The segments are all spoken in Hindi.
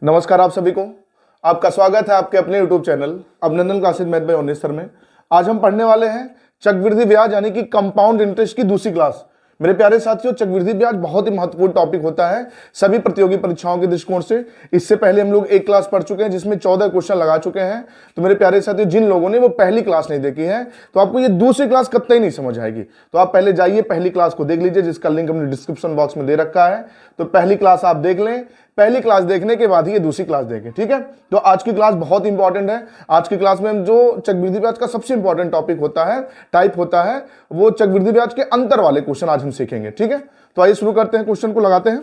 नमस्कार आप सभी को। आपका स्वागत है आपके अपने YouTube चैनल अभिनंदन क्लासेज मैथ बाय ओनेस सर में। आज हम पढ़ने वाले हैं चक्रवृद्धि ब्याज यानी कि कंपाउंड इंटरेस्ट की दूसरी क्लास। मेरे प्यारे साथियों, चक्रवृद्धि ब्याज बहुत ही महत्वपूर्ण टॉपिक होता है सभी प्रतियोगी परीक्षाओं के दृष्टिकोण से। इससे पहले हम लोग एक क्लास पढ़ चुके हैं जिसमें 14 क्वेश्चन लगा चुके हैं। तो मेरे प्यारे साथियों, जिन लोगों ने वो पहली क्लास नहीं देखी है तो आपको ये दूसरी क्लास कतई नहीं समझ आएगी। तो आप पहले जाइए पहली क्लास को देख लीजिए, जिसका लिंक हमने डिस्क्रिप्शन बॉक्स में दे रखा है। तो पहली क्लास आप देख लें, पहली क्लास देखने के बाद ही ये दूसरी क्लास देखें, ठीक है। तो आज की क्लास बहुत इंपॉर्टेंट है। आज की क्लास में हम जो चक्रवृद्धि ब्याज का सबसे इंपॉर्टेंट टॉपिक होता है, टाइप होता है, वो चक्रवृद्धि ब्याज के अंतर वाले क्वेश्चन आज हम सीखेंगे, ठीक है। तो आइए शुरू करते हैं, क्वेश्चन को लगाते हैं।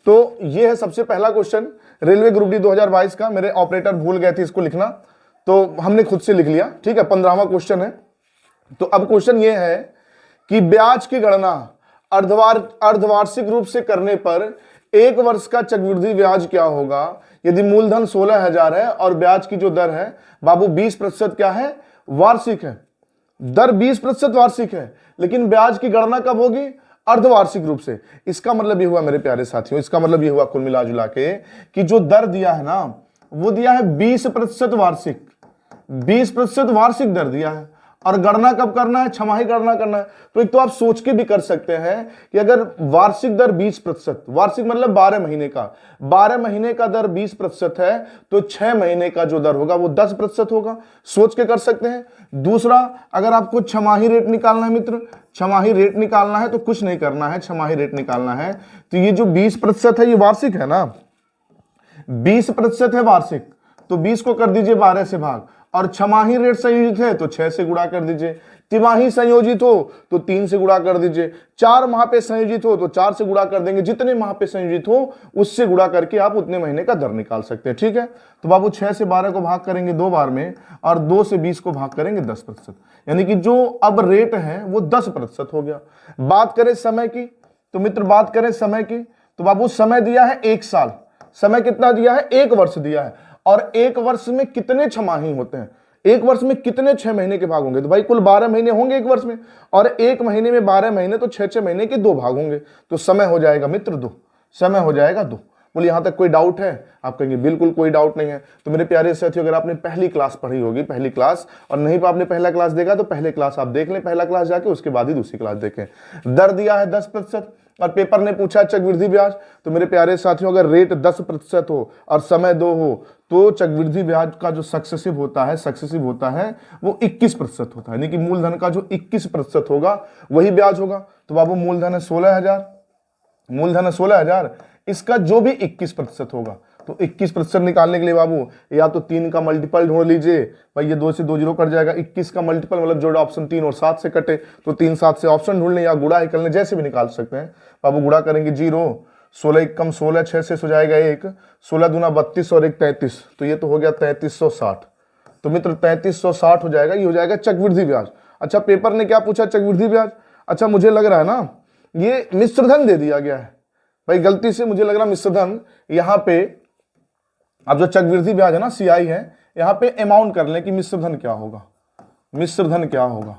तो ये है सबसे पहला क्वेश्चन रेलवे ग्रुप डी 2022 का। मेरे ऑपरेटर भूल गए थे इसको लिखना, तो हमने खुद से लिख लिया, ठीक है। 15वां क्वेश्चन है। तो अब क्वेश्चन ये है कि ब्याज की गणना अर्धवार्षिक रूप से करने पर एक वर्ष का चक्रवृद्धि ब्याज क्या होगा यदि मूलधन 16,000 है और ब्याज की जो दर है बाबू 20% क्या है, वार्षिक है। दर 20% वार्षिक है, लेकिन ब्याज की गणना कब होगी, अर्धवार्षिक रूप से। इसका मतलब ये हुआ मेरे प्यारे साथियों, इसका मतलब ये हुआ कुल मिला जुला के कि जो दर दिया है ना, वो दिया है 20% वार्षिक, 20% वार्षिक दर दिया है। और गणना कब करना है, छमाही गणना करना है। तो एक तो आप सोच के भी कर सकते हैं कि अगर वार्षिक दर 20%, वार्षिक मतलब 12 महीने का, 12 महीने का दर 20% है तो 6 महीने का जो दर होगा वो 10% होगा। सोच के कर सकते हैं। दूसरा, अगर आपको छमाही रेट निकालना है मित्र, छमाही रेट निकालना है तो कुछ नहीं करना है, छमाही रेट निकालना है तो ये जो 20% है ये वार्षिक है ना, 20% है वार्षिक, तो 20 को कर दीजिए 12 से भाग, और छमाही रेट संयोजित है तो 6 से गुणा कर दीजिए, तिमाही संयोजित हो तो 3 से गुणा कर दीजिए, 4 माह पे संयोजित हो तो 4 से गुणा कर देंगे, जितने माह पे संयोजित हो उससे गुणा करके आप उतने महीने का दर निकाल सकते हैं, ठीक है। तो बाबू 6 से 12 को भाग करेंगे 2 बार में और 2 से 20 को भाग करेंगे 10%, यानी कि जो अब रेट है वो 10% हो गया। बात करें समय की, तो मित्र बात करें समय की, तो बाबू समय दिया है 1 साल, समय कितना दिया है, 1 वर्ष दिया है। और 1 वर्ष में कितने छमाही होते हैं, 1 वर्ष में कितने 6 महीने के भाग होंगे, तो भाई कुल 12 महीने होंगे 1 वर्ष में, और 1 महीने में 12 महीने तो 6 महीने के 2 भाग होंगे। तो समय हो जाएगा मित्र 2, समय हो जाएगा 2। बोले यहां तक कोई डाउट है, आप कहेंगे बिल्कुल कोई डाउट नहीं है। तो मेरे प्यारे साथियों, अगर आपने पहली क्लास पढ़ी होगी, पहली क्लास, और नहीं तो आपने पहला क्लास देखा तो पहले क्लास आप देख लें, पहला क्लास जाके उसके बाद ही दूसरी क्लास देखें। दर दिया है 10% और पेपर ने पूछा चक्रवृद्धि ब्याज, तो मेरे प्यारे साथियों अगर रेट 10% हो और समय 2 हो तो चक्रवृद्धि ब्याज का जो सक्सेसिव होता है वो 21% होता है, यानी कि मूलधन का जो 21% होगा वही ब्याज होगा। तो बाबू मूलधन है 16,000, मूलधन है 16,000, इसका जो भी 21% होगा, तो 21% निकालने के लिए बाबू या तो 3 का मल्टीपल ढूंढ लीजिए, भाई ये 2 से 2 जीरो कट जाएगा, 21 का मल्टीपल मतलब जो ऑप्शन 3 और 7 से कटे तो 3 7 से ऑप्शन ढूंढ लें या गुड़ा ही कर लें, जैसे भी निकाल सकते हैं। बाबू गुड़ा करेंगे 0, 16 1 कम 16, 6 से हो जाएगा 1, 16 दूना 32 और 1 33, तो ये तो हो गया 3360। तो मित्र 3360 हो जाएगा, ये हो जाएगा चक्रवृद्धि ब्याज। अच्छा पेपर ने क्या पूछा, चक्रवृद्धि ब्याज। अच्छा मुझे लग रहा है ना ये मिश्रधन दे दिया गया है, भाई गलती से मुझे लग रहा मिश्रधन, यहाँ पे अब जो चक्रवृद्धि ब्याज है ना CI है, यहाँ पे अमाउंट कर लें कि मिश्रधन क्या होगा, मिश्रधन क्या होगा।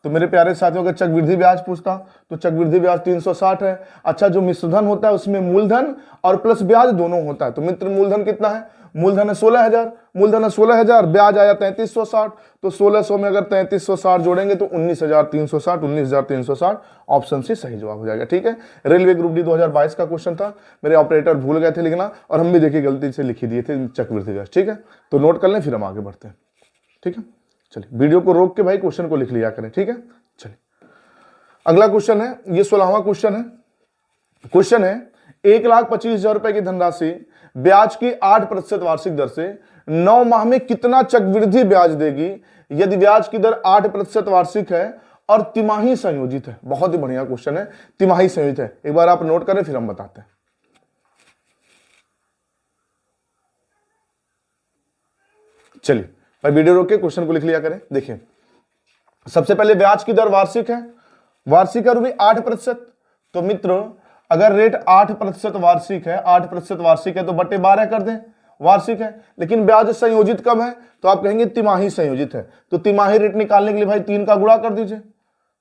तो मेरे प्यारे साथियों अगर चक्रवृद्धि ब्याज पूछता तो चक्रवृद्धि ब्याज 360 है। अच्छा जो मिश्रधन होता है उसमें मूलधन और प्लस ब्याज दोनों होता है। तो मित्र मूलधन कितना है, मूलधन है 16,000, मूलधन है 16,000, ब्याज आया 3360, तो 1600 में अगर 3360 जोड़ेंगे तो 19,360, 19,360 ऑप्शन से सही जवाब हो जाएगा, ठीक है। रेलवे ग्रुप डी 2022 का क्वेश्चन था, मेरे ऑपरेटर भूल गए थे लिखना और हम भी देखिए गलती से लिख दिए थे चक्रवृद्धि ब्याज, ठीक है। तो नोट कर लें फिर हम आगे बढ़ते हैं, ठीक है। चलिए वीडियो को रोक के भाई क्वेश्चन को लिख लिया करें, ठीक है। चलिए अगला क्वेश्चन है, ये 16वां क्वेश्चन है। क्वेश्चन है 1,25,000 रुपए की धनराशि ब्याज की 8% वार्षिक दर से 9 माह में कितना चक्रवृद्धि ब्याज देगी यदि ब्याज की दर 8% वार्षिक है और तिमाही संयोजित है। बहुत ही बढ़िया क्वेश्चन है, तिमाही संयोजित है। एक बार आप नोट करें फिर हम बताते हैं। चलिए भाई वीडियो रोक के क्वेश्चन को लिख लिया करें। देखिए सबसे पहले ब्याज की दर वार्षिक है, वार्षिक है और भी 8%। तो मित्र अगर रेट 8% वार्षिक है, 8% वार्षिक है तो बटे 12 कर दें, वार्षिक है। लेकिन ब्याज संयोजित कब है, तो आप कहेंगे तिमाही संयोजित है। तो तिमाही रेट निकालने के लिए भाई 3 का गुणा कर दीजिए,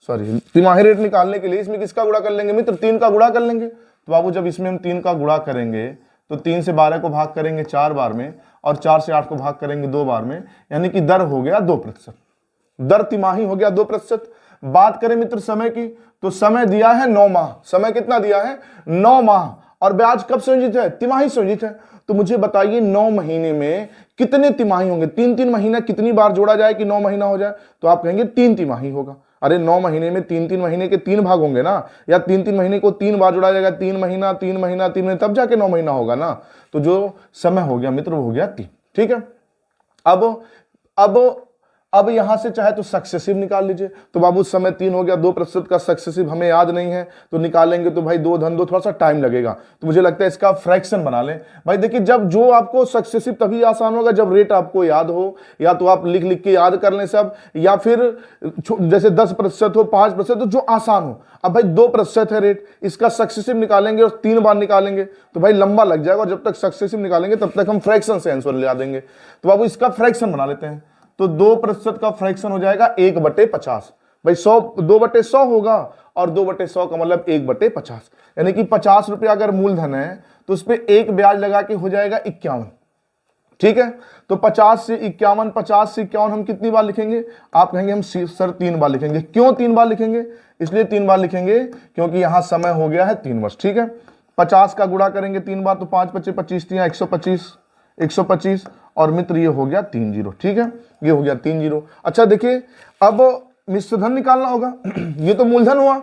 सॉरी तिमाही रेट निकालने के लिए इसमें किसका गुणा कर लेंगे मित्र, 3 का गुणा कर लेंगे। तो बाबू जब इसमें हम 3 का गुणा करेंगे तो 3 से 12 को भाग करेंगे 4 बार में और 4 से 8 को भाग करेंगे 2 बार में, यानी कि दर हो गया 2%। दर तिमाही हो गया 2%। बात करें मित्र समय की, तो समय दिया है 9 माह। समय कितना दिया है? 9 माह। और ब्याज कब संयोजित है? तिमाही संयोजित है। तो मुझे बताइए 9 महीने में कितने तिमाही होंगे? 3-3 महीना कितनी बार जोड़ा जाए कि 9 महीना हो जाए? तो आप कहेंगे 3 तिमाही होगा। अरे 9 महीने में 3-3 महीने के 3 भाग होंगे ना, या 3-3 महीने को 3 बार जोड़ा जाएगा, 3 महीना 3 महीना 3 महीने, तब जाके 9 महीना होगा ना। तो जो समय हो गया मित्र वो हो गया 3। ठीक है। अब यहां से चाहे तो सक्सेसिव निकाल लीजिए। तो बाबू समय 3 हो गया, 2% का सक्सेसिव हमें याद नहीं है तो निकालेंगे तो भाई 2 धन 2 थोड़ा सा टाइम लगेगा, तो मुझे लगता है इसका फ्रैक्शन बना लें। भाई देखिए, जब जो आपको सक्सेसिव तभी आसान होगा जब रेट आपको याद हो, या तो आप लिख लिख के याद कर लें सब, या फिर जैसे 10% हो, 5% हो, जो आसान हो। अब भाई 2% है रेट, इसका सक्सेसिव निकालेंगे और 3 बार निकालेंगे तो भाई लंबा लग जाएगा, और जब तक सक्सेसिव निकालेंगे तब तक हम फ्रैक्शन से आंसर ले देंगे। तो बाबू इसका फ्रैक्शन बना लेते हैं। तो 2% का फ्रैक्शन हो जाएगा 1/50। भाई 2/100 होगा, और 2/100 का मतलब 1/50, यानी कि 50 रुपया अगर मूलधन है तो उस पर 1 ब्याज लगा के हो जाएगा 51। ठीक है। तो 50 से 51, 50 से 51 हम कितनी बार लिखेंगे? आप कहेंगे हम सर 3 बार लिखेंगे। क्यों 3 बार लिखेंगे? इसलिए 3 बार लिखेंगे क्योंकि यहां समय हो गया है 3 वर्ष। ठीक है। 50 का गुणा करेंगे 3 बार तो 5 × 25 = 125, और मित्र ये हो गया 3 0। ठीक है, ये हो गया 3 0। अच्छा देखिए, अब मिश्रधन निकालना होगा। ये तो मूलधन हुआ,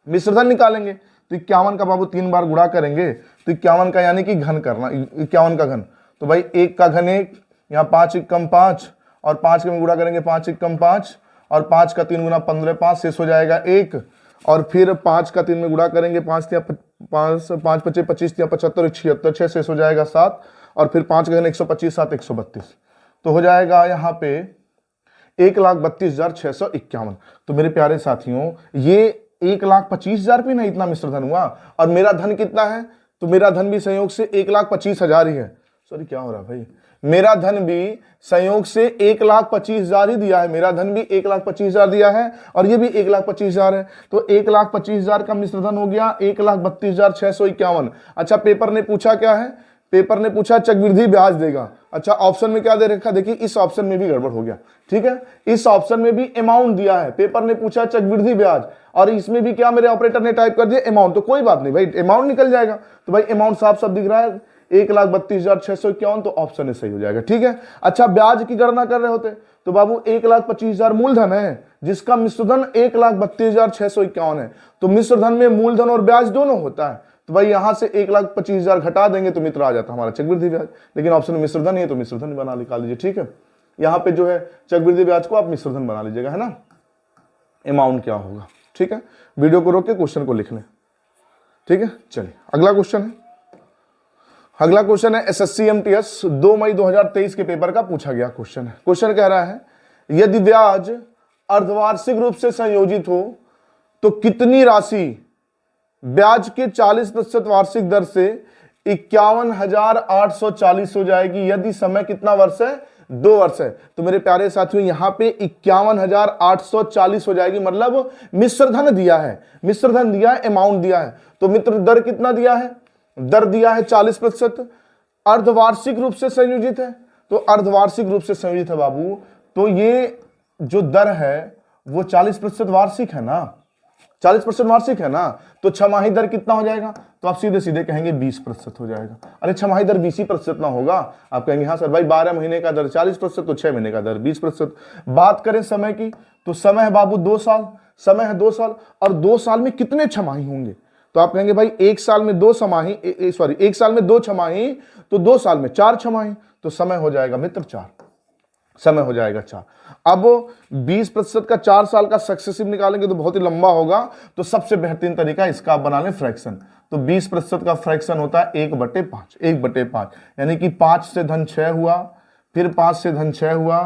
मिश्रधन निकालेंगे तो 51 का बाबू 3 बार गुणा करेंगे तो 51 का यानी कि घन करना, 51 का घन। तो भाई 1 का घन 1, यहाँ 5 × 5, और 5 के में गुणा करेंगे 5 × 5, और 5 का 3 गुना 15, 5 शेष हो जाएगा 1, और फिर 5 का 3 में गुणा करेंगे 5 × 5 = 25, 75, 76, 6 शेष हो जाएगा 7, और फिर 5 का घन 125, 7 132, तो हो जाएगा यहाँ पे 1,32,651। तो मेरे प्यारे साथियों, ये 1,25,000 भी नहीं, इतना मिश्रधन हुआ। और मेरा धन कितना है? तो मेरा धन भी संयोग से 1,25,000 ही है। सॉरी, क्या हो रहा है भाई? मेरा धन भी संयोग से 1,25,000 ही दिया है। मेरा धन भी 1,25,000 दिया है, और ये भी 1,25,000 है। तो 1,25,000 का मिश्रधन हो गया 1,32,651। अच्छा, पेपर ने पूछा क्या है? पेपर ने पूछा चक्रवृद्धि ब्याज देगा। अच्छा, ऑप्शन में क्या दे रखा? देखिए, इस ऑप्शन में भी गड़बड़ हो गया। ठीक है, इस ऑप्शन में भी अमाउंट दिया है। पेपर ने पूछा चक्रवृद्धि ब्याज, और इसमें भी क्या मेरे ऑपरेटर ने टाइप कर दिया अमाउंट। तो कोई बात नहीं भाई, अमाउंट निकल जाएगा। तो भाई अमाउंट साफ साफ दिख रहा है 1,32,651, तो ऑप्शन सही हो जाएगा। ठीक है। अच्छा, ब्याज की गणना कर रहे होते तो बाबू 1,25,000 मूलधन है, जिसका मिश्रधन 1,32,651 है। तो मिश्रधन में मूलधन और ब्याज दोनों होता है। तो भाई यहां से 1,25,000 घटा देंगे तो मित्र आ जाता हमारा चक्रवृद्धि ब्याज। लेकिन ऑप्शन में मिश्रधन है तो मिश्रधन बना निकाल लीजिए। ठीक है, यहां पे जो है चक्रवृद्धि ब्याज को आप मिश्रधन बना लीजिएगा, है ना। अमाउंट क्या होगा? ठीक है, वीडियो को रोक के क्वेश्चन को लिख लें। ठीक है, चलिए अगला क्वेश्चन है। अगला क्वेश्चन है एसएससी एमटीएस 2 मई 2023 के पेपर का पूछा गया क्वेश्चन है। क्वेश्चन कह रहा है, यदि ब्याज अर्धवार्षिक रूप से संयोजित हो तो कितनी राशि ब्याज के 40% वार्षिक दर से 51,840 हो जाएगी, यदि समय कितना वर्ष है? 2 वर्ष है। तो मेरे प्यारे साथियों, यहां पे 51,840 हो जाएगी, मतलब मिश्रधन दिया है, मिश्रधन दिया है, अमाउंट दिया है। तो मित्र दर कितना दिया है? दर दिया है 40%। अर्धवार्षिक रूप से संयोजित है, तो अर्धवार्षिक रूप से संयोजित है बाबू, तो ये जो दर है वो 40% वार्षिक है ना, 40% वार्षिक है ना। तो छमाही दर कितना हो जाएगा? तो आप सीधे सीधे कहेंगे 20% हो जाएगा। अरे छमाही दर 20% ना होगा? आप कहेंगे हाँ सर भाई 12 महीने का दर 40%, तो 6 महीने का दर 20%। बात करें समय की, तो समय है बाबू 2 साल, समय है 2 साल, और 2 साल में कितने छमाही होंगे? तो आप कहेंगे भाई 1 साल में 2 छमाही, 1 साल में 2 छमाही, तो 2 साल में 4 छमाही, तो समय हो जाएगा मित्र 4, समय हो जाएगा 4। अब 20% का 4 साल का सक्सेसिव निकालेंगे तो बहुत ही लंबा होगा, तो सबसे बेहतरीन तरीका इसका आप बना लें फ्रैक्शन। तो 20% का फ्रैक्शन होता है 1/5, 1/5, यानी कि 5 से धन 6 हुआ, फिर 5 से धन 6 हुआ,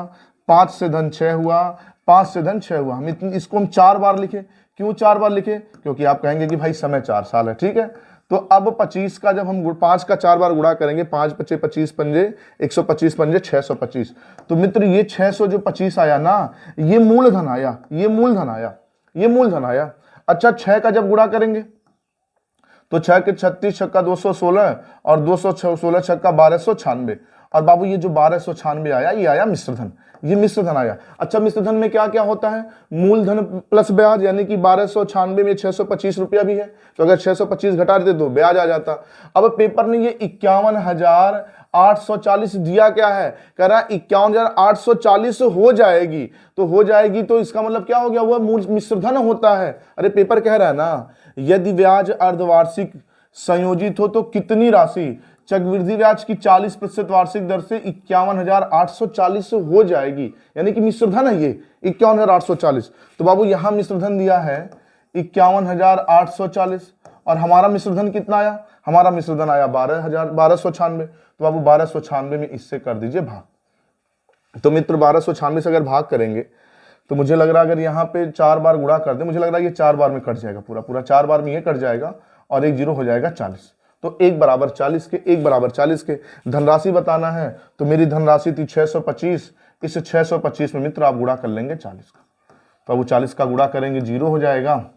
5 से धन 6 हुआ, 5 से धन 6 हुआ। हम इसको हम 4 बार लिखे। क्यों 4 बार लिखे? क्योंकि आप कहेंगे कि भाई समय 4 साल है। ठीक है, तो अब 25 का जब हम 5 का 4 बार गुणा करेंगे, 5 × 5 = 25 पंजे, 125 पंजे 625। तो मित्र ये 600 जो 25 आया ना, ये मूलधन आया, ये मूलधन आया, ये मूलधन आया। अच्छा, 6 का जब गुणा करेंगे तो 6 के 36 छक्का 216 और 216 छक्का 1296। और बाबू ये जो 1296 आया, ये आया मिश्र धन, ये मिश्र धन आया। अच्छा, मिश्र धन में क्या क्या होता है? मूलधन प्लस ब्याज, यानी कि 1296 में 625 रुपया भी है, तो अगर 625 घटा देते तो ब्याज आ जाता। अब पेपर ने ये 51,840 दिया, क्या है कह रहा है 51,840 हो जाएगी, तो हो जाएगी तो इसका मतलब क्या हो गया? वह मूल मिश्र धन होता है। अरे पेपर कह रहा है ना, यदि ब्याज अर्धवार्षिक संयोजित हो तो कितनी राशि? चक्रवृद्धि ब्याज की 40% वार्षिक दर से 51,840 हो जाएगी, यानी कि मिश्र धन है ये 51,840। तो बाबू यहां मिश्र धन दिया है 51,840 और हमारा मिश्र धन कितना आया? हमारा मिश्र धन आया 12,996। तो बाबू 1296 में इससे कर दीजिए भाग। तो मित्र 1296 से अगर भाग करेंगे तो मुझे लग रहा है अगर यहाँ पे 4 बार गुणा कर दे, मुझे लग रहा है ये 4 बार में कट जाएगा, पूरा पूरा 4 बार में ये कट जाएगा और एक जीरो हो जाएगा 40। तो 1 बराबर 40 के, 1 बराबर 40 के। धनराशि बताना है तो मेरी धनराशि थी 625, इस 625 में मित्र आप गुणा कर लेंगे 40 का, तो अब 40 का गुणा करेंगे जीरो हो जाएगा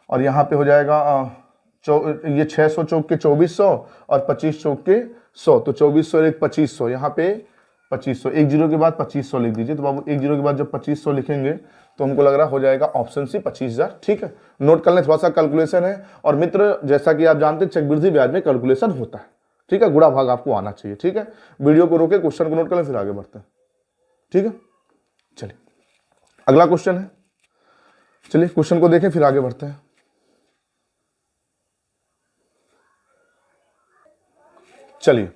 और यहाँ पे हो जाएगा ये 600 चौक के 2400 और 25 चौक के 100, तो 2400 एक 2500, यहाँ पे 2500, एक जीरो के बाद 2500 लिख दीजिए। तो बाबू एक जीरो के बाद जब 2500 लिखेंगे तो हमको लग रहा हो जाएगा ऑप्शन सी 25,000। ठीक है, नोट कर लें, थोड़ा सा कैलकुलेशन है। और मित्र जैसा कि आप जानते हैं चक्रवृद्धि ब्याज में कैलकुलेशन होता है। ठीक है, गुणा भाग आपको आना चाहिए। ठीक है, वीडियो को रोके, क्वेश्चन को नोट कर लें, फिर आगे बढ़ते हैं। ठीक है, चलिए अगला क्वेश्चन है, चलिए क्वेश्चन को देखें फिर आगे बढ़ते हैं। चलिए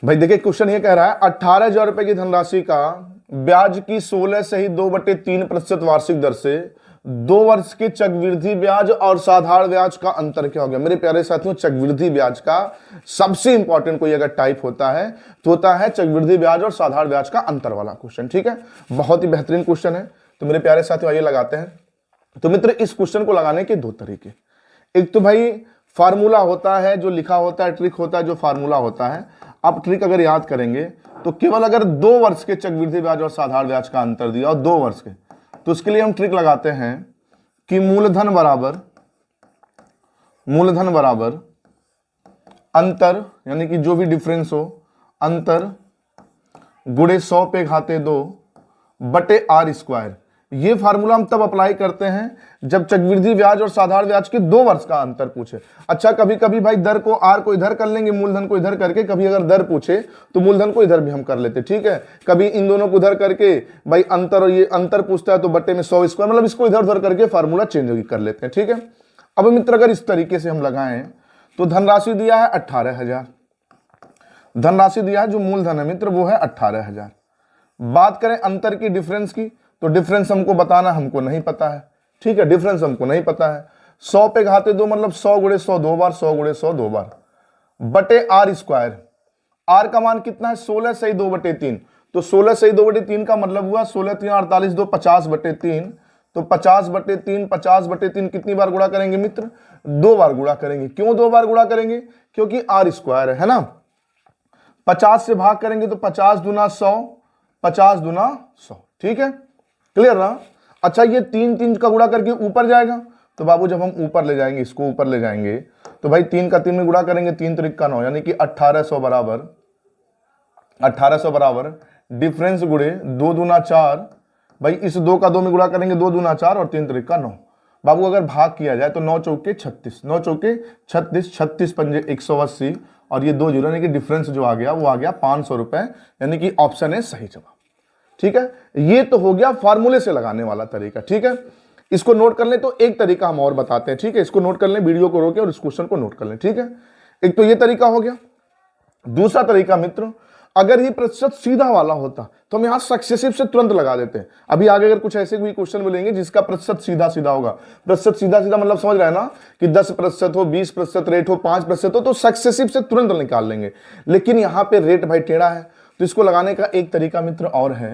भाई देखिए, क्वेश्चन ये कह रहा है 18,000 रुपए की धनराशि का ब्याज की 16 सही 2/3% वार्षिक दर से 2 वर्ष के चक्रवृद्धि ब्याज और साधारण ब्याज का अंतर क्या हो गया? मेरे प्यारे साथियों, चक्रवृद्धि ब्याज का सबसे इंपॉर्टेंट कोई अगर टाइप होता है तो होता है चक्रवृद्धि ब्याज और साधारण ब्याज का अंतर वाला क्वेश्चन। ठीक है, बहुत ही बेहतरीन क्वेश्चन है। तो मेरे प्यारे साथियों आइए लगाते हैं। तो मित्र इस क्वेश्चन को लगाने के 2 तरीके, एक तो भाई फार्मूला होता है जो लिखा होता है, ट्रिक होता है जो फार्मूला होता है। आप ट्रिक अगर याद करेंगे तो केवल अगर 2 वर्ष के चक्रवृद्धि ब्याज और साधारण ब्याज का अंतर दिया और 2 वर्ष के, तो उसके लिए हम ट्रिक लगाते हैं कि मूलधन बराबर अंतर, यानी कि जो भी डिफरेंस हो, अंतर गुणे 100 पे घाते 2 बटे आर स्क्वायर। ये फार्मूला हम तब अप्लाई करते हैं जब चक्रवृद्धि ब्याज और साधारण ब्याज के 2 वर्ष का अंतर पूछे। अच्छा, कभी कभी भाई दर को आर को इधर कर लेंगे, मूलधन को इधर करके, कभी अगर दर पूछे तो मूलधन को इधर भी हम कर लेते। ठीक है, कभी इन दोनों को उधर करके भाई अंतर, और ये अंतर पूछता है तो बट्टे में 100 स्क्वायर, मतलब इसको इधर उधर करके फार्मूला चेंज कर लेते हैं। ठीक है, अब मित्र अगर इस तरीके से हम लगाएं तो धनराशि दिया है 18,000, धनराशि दिया है जो मूलधन है मित्र वो है 18,000। बात करें अंतर की, डिफरेंस की, तो डिफरेंस हमको बताना हमको नहीं पता है। ठीक है, डिफरेंस हमको नहीं पता है। 100 पे घाते 2 मतलब 100 गुणे 100 2 बार, 100 गुणे 100 2 बार, बटे आर स्क्वायर। आर का मान कितना है? 16 सही 2/3। तो 16 सही 2/3 का मतलब हुआ 16 3 48 2 50/3। तो 50/3 50/3 कितनी बार गुणा करेंगे मित्र? 2 बार गुणा करेंगे। क्यों 2 बार गुणा करेंगे? क्योंकि आर स्क्वायर है ना। 50 से भाग करेंगे तो 50 दूना 100, 50 दूना 100। ठीक है, क्लियर ना? अच्छा, ये 3 3 का गुणा करके ऊपर जाएगा, तो बाबू जब हम ऊपर ले जाएंगे, इसको ऊपर ले जाएंगे तो भाई 3 का 3 में गुणा करेंगे, 3 3 का 9, यानी कि 1800 बराबर डिफरेंस गुणे 2 दूना 4। भाई इस 2 का 2 में गुणा करेंगे, 2 दूना 4 और 3 3 का 9। बाबू अगर भाग किया जाए तो 9 चौके 36, 9 चौके 36, 36 पंजे 180 और ये 2 जीरो, यानी कि डिफरेंस जो आ गया वो आ गया 500 रुपए, यानी कि ऑप्शन है सही जवाब। ठीक है, ये तो हो गया फार्मूले से लगाने वाला तरीका। ठीक है, इसको नोट कर लें। तो एक तरीका हम और बताते हैं। ठीक है, इसको नोट कर लें, वीडियो को रोके और इस क्वेश्चन को नोट कर लें। ठीक है, एक तो ये तरीका हो गया। दूसरा तरीका मित्र, अगर ये प्रतिशत सीधा वाला होता तो हम यहां सक्सेसिव से तुरंत लगा देते हैं। अभी आगे अगर कुछ ऐसे भी क्वेश्चन मिलेंगे जिसका प्रतिशत सीधा सीधा होगा, प्रतिशत सीधा सीधा मतलब समझ रहे हैं ना कि 10% हो, 20% रेट हो, 5% हो, तो सक्सेसिव से तुरंत निकाल लेंगे। लेकिन यहां पे रेट भाई टेढ़ा है, तो इसको लगाने का एक तरीका मित्र और है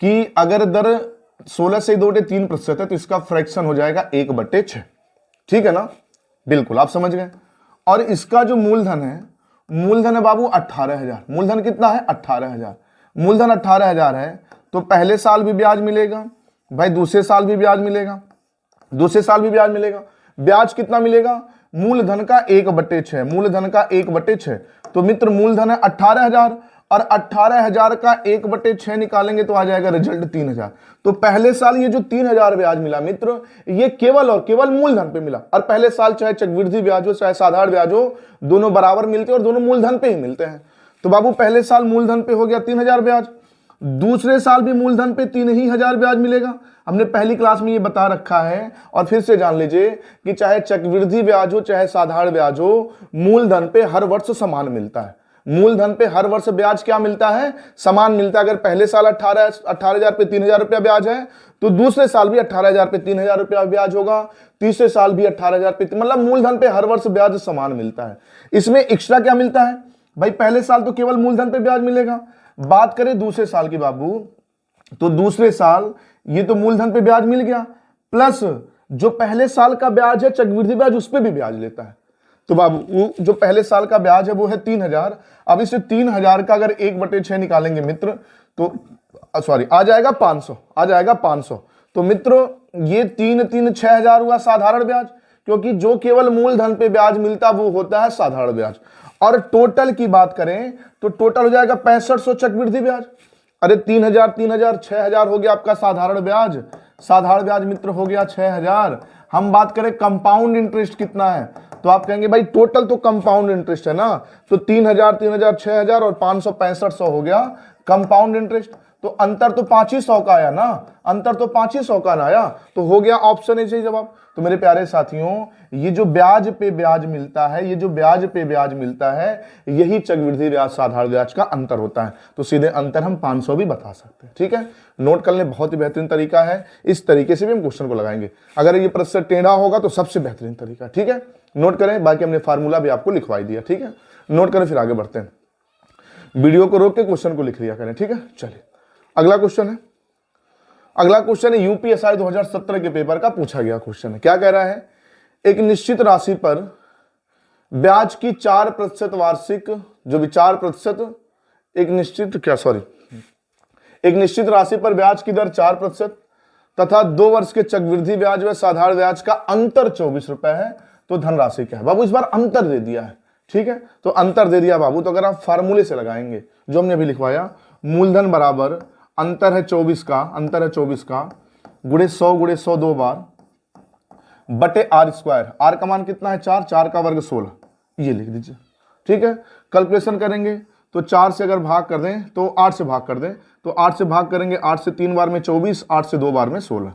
कि अगर दर 16 से 2/3% है तो इसका फ्रैक्शन हो जाएगा 1/6। ठीक है ना, बिल्कुल आप समझ गए। और इसका जो मूलधन है बाबू 18,000। मूलधन कितना है? 18,000। मूलधन 18,000 है तो पहले साल भी ब्याज मिलेगा भाई, दूसरे साल भी ब्याज मिलेगा, दूसरे साल भी ब्याज मिलेगा। ब्याज कितना मिलेगा? मूलधन का 1/6, मूलधन का 1/6। तो मित्र मूलधन है 18,000 और 18,000 का 1/6 निकालेंगे तो आ जाएगा रिजल्ट 3,000। तो पहले साल ये जो 3,000 ब्याज मिला मित्र, ये केवल और केवल मूलधन पे मिला। और पहले साल चाहे चक्रवृद्धि ब्याज हो चाहे साधारण ब्याज हो, दोनों बराबर मिलते हैं और दोनों मूलधन पे ही मिलते हैं। तो बाबू पहले साल मूलधन पे हो गया 3,000 ब्याज, दूसरे साल भी मूलधन पे 3,000 ब्याज मिलेगा। हमने पहली क्लास में ये बता रखा है और फिर से जान लीजिए कि चाहे चक्रवृद्धि ब्याज हो चाहे साधारण ब्याज हो, मूलधन पे हर वर्ष समान मिलता है। मूलधन पे हर वर्ष ब्याज क्या मिलता है? समान मिलता है। अगर पहले साल 18,000 पे 3,000 रुपया ब्याज है तो दूसरे साल भी 18,000 पे 3,000 रुपया ब्याज होगा, तीसरे साल भी 18,000 पे, मतलब मूलधन पे हर वर्ष ब्याज समान मिलता है। इसमें एक्स्ट्रा क्या मिलता है भाई? पहले साल तो केवल मूलधन पे ब्याज मिलेगा। बात करें दूसरे साल की बाबू, तो दूसरे साल ये तो मूलधन पे ब्याज मिल गया, प्लस जो पहले साल का ब्याज है चक्रवृद्धि ब्याज उस पे भी ब्याज लेता है। तो बाबू जो पहले साल का ब्याज है वो है 3,000। अब इसे 3,000 का अगर 1/6 निकालेंगे मित्र तो सॉरी आ जाएगा 500, आ जाएगा 500। तो मित्र ये 6,000 हुआ साधारण ब्याज, क्योंकि जो केवल मूलधन पे ब्याज मिलता वो होता है साधारण ब्याज। और टोटल की बात करें तो टोटल हो जाएगा 6500 चक्रवृद्धि ब्याज। अरे 3,000 3,000 6,000 हो गया आपका साधारण ब्याज। साधारण ब्याज मित्र हो गया 6,000। हम बात करें कंपाउंड इंटरेस्ट कितना है, तो आप कहेंगे भाई टोटल तो कंपाउंड इंटरेस्ट है ना, तो 3,000 3,000 6,000 और 500 6500 हो गया कंपाउंड इंटरेस्ट। तो अंतर तो 500 का आया ना, अंतर तो 500 का ना आया, तो हो गया ऑप्शन ए सही जवाब। तो मेरे प्यारे साथियों, ये जो ब्याज पे ब्याज मिलता है, ये जो ब्याज पे ब्याज मिलता है, यही चक्रवृद्धि ब्याज साधारण ब्याज का अंतर होता है। तो सीधे अंतर हम 500 भी बता सकते हैं। ठीक है, नोट कर लें, बहुत ही बेहतरीन तरीका है। इस तरीके से भी हम क्वेश्चन को लगाएंगे। अगर ये प्रश्न टेढ़ा होगा तो सबसे बेहतरीन तरीका। ठीक है, नोट करें, बाकी हमने फार्मूला भी आपको लिखवाई दिया। ठीक है, नोट करें, फिर आगे बढ़ते हैं। वीडियो को रोक के क्वेश्चन को लिख लिया करें। ठीक है, चलिए अगला क्वेश्चन है। अगला क्वेश्चन है यूपीएसआई 2017 के पेपर का पूछा गया क्वेश्चन है। क्या कह रहा है? एक निश्चित राशि पर ब्याज की 4% वार्षिक, जो भी 4%, एक निश्चित राशि पर ब्याज की दर 4% तथा 2 वर्ष के चक्रवृद्धि ब्याज व साधारण ब्याज का अंतर 24 रुपए है, तो धनराशि क्या है? बाबू इस बार अंतर दे दिया है। ठीक है, तो अंतर दे दिया बाबू, तो अगर आप फार्मूले से लगाएंगे जो हमने अभी लिखवाया, मूलधन बराबर अंतर है 24 का, अंतर है 24 का गुणे 100 2 बार बटे आर स्क्वायर। आर का मान कितना है? 4, 4 का वर्ग 16, ये लिख दीजिए। ठीक है, कैलकुलेशन करेंगे तो 4 से अगर भाग कर दें तो 8 से भाग कर दें, तो 8 से भाग करेंगे, 8 से 3 बार में 24, 8 से 2 बार में 16,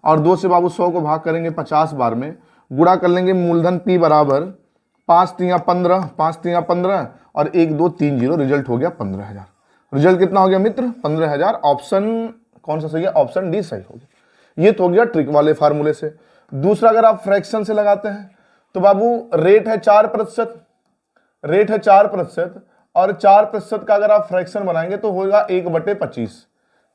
और 2 से बाबू 100 को भाग करेंगे 50 बार में, गुणा कर लेंगे मूलधन पी बराबर 5 3 15, 5 3 15 और 1 2 3 0, रिजल्ट हो गया 15,000। रिजल्ट कितना हो गया मित्र? 15,000। ऑप्शन कौन सा सही है? ऑप्शन डी सही हो गया। ये तो हो गया ट्रिक वाले फार्मूले से। दूसरा अगर आप फ्रैक्शन से लगाते हैं तो बाबू रेट है 4%, रेट है 4%, और 4% का अगर आप फ्रैक्शन बनाएंगे तो होगा 1/25।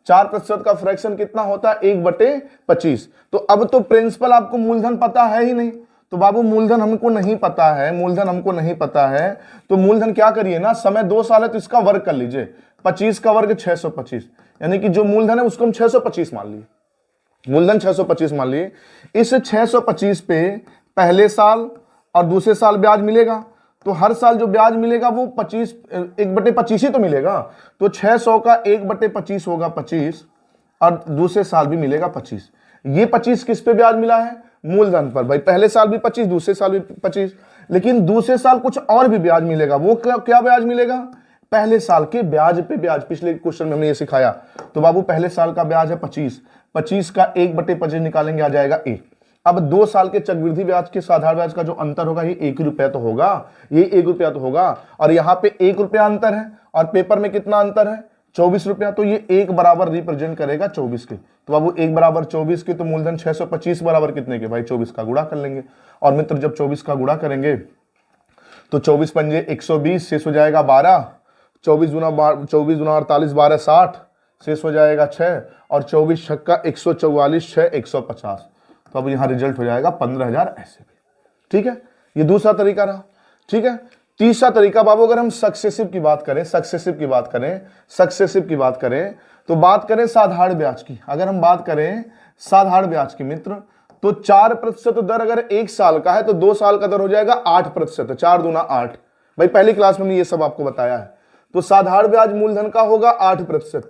4% का फ्रैक्शन कितना होता है? 1/25। तो अब तो प्रिंसिपल आपको मूलधन पता है ही नहीं, तो बाबू मूलधन हमको नहीं पता है, मूलधन हमको नहीं पता है, तो मूलधन क्या करिए ना, समय 2 साल है तो इसका वर्ग कर लीजिए। 25 का वर्ग 625, यानी कि जो मूलधन है उसको हम 625 मान लिए, मूलधन 625 मान लिए। इस 625 पे पहले साल और दूसरे साल ब्याज मिलेगा, तो हर साल जो ब्याज मिलेगा वो 1/25 ही तो मिलेगा। तो 600 का 1/25 होगा 25, और दूसरे साल भी मिलेगा 25। ये 25 किस पे ब्याज मिला है? मूलधन पर। भाई पहले साल भी 25, दूसरे साल भी 25, लेकिन दूसरे साल कुछ और भी ब्याज मिलेगा। वो क्या ब्याज मिलेगा? पहले साल के ब्याज पे ब्याज। पिछले क्वेश्चन में हमने ये सिखाया। तो बाबू पहले साल का ब्याज है 25, 25 का 1/25 निकालेंगे, आ जाएगा 1। अब 2 साल के चक्रवृद्धि ब्याज के साधारण ब्याज का जो अंतर होगा ये 1 रुपया तो होगा, ये 1 रुपया तो होगा, और यहाँ पे 1 रुपया अंतर है, और पेपर में कितना अंतर है? 24 रुपया। तो ये 1 बराबर रिप्रेजेंट करेगा 24 के। तो बाबू 1 बराबर 24 के, तो मूलधन 625 बराबर कितने के? भाई 24 का गुणा कर लेंगे। और मित्र जब 24 का गुणा करेंगे तो 24 पंजे 120, शेष हो जाएगा 12, 24 दूना 48, 12 60, शेष हो जाएगा 6, और 24 छक्का 144, 6 150। तो अब यहाँ रिजल्ट हो जाएगा 15,000 ऐसे भी। ठीक है, ये दूसरा तरीका रहा। ठीक है, तीसरा तरीका बाबू, अगर हम सक्सेसिव की बात करें, सक्सेसिव की बात करें तो बात करें साधारण ब्याज की। अगर हम बात करें साधारण ब्याज की मित्र, तो 4% दर अगर 1 साल का है तो 2 साल का दर हो जाएगा 8%, 4 दूना 8। भाई पहली क्लास में हमने ये सब आपको बताया है। तो साधारण ब्याज मूलधन का होगा 8%।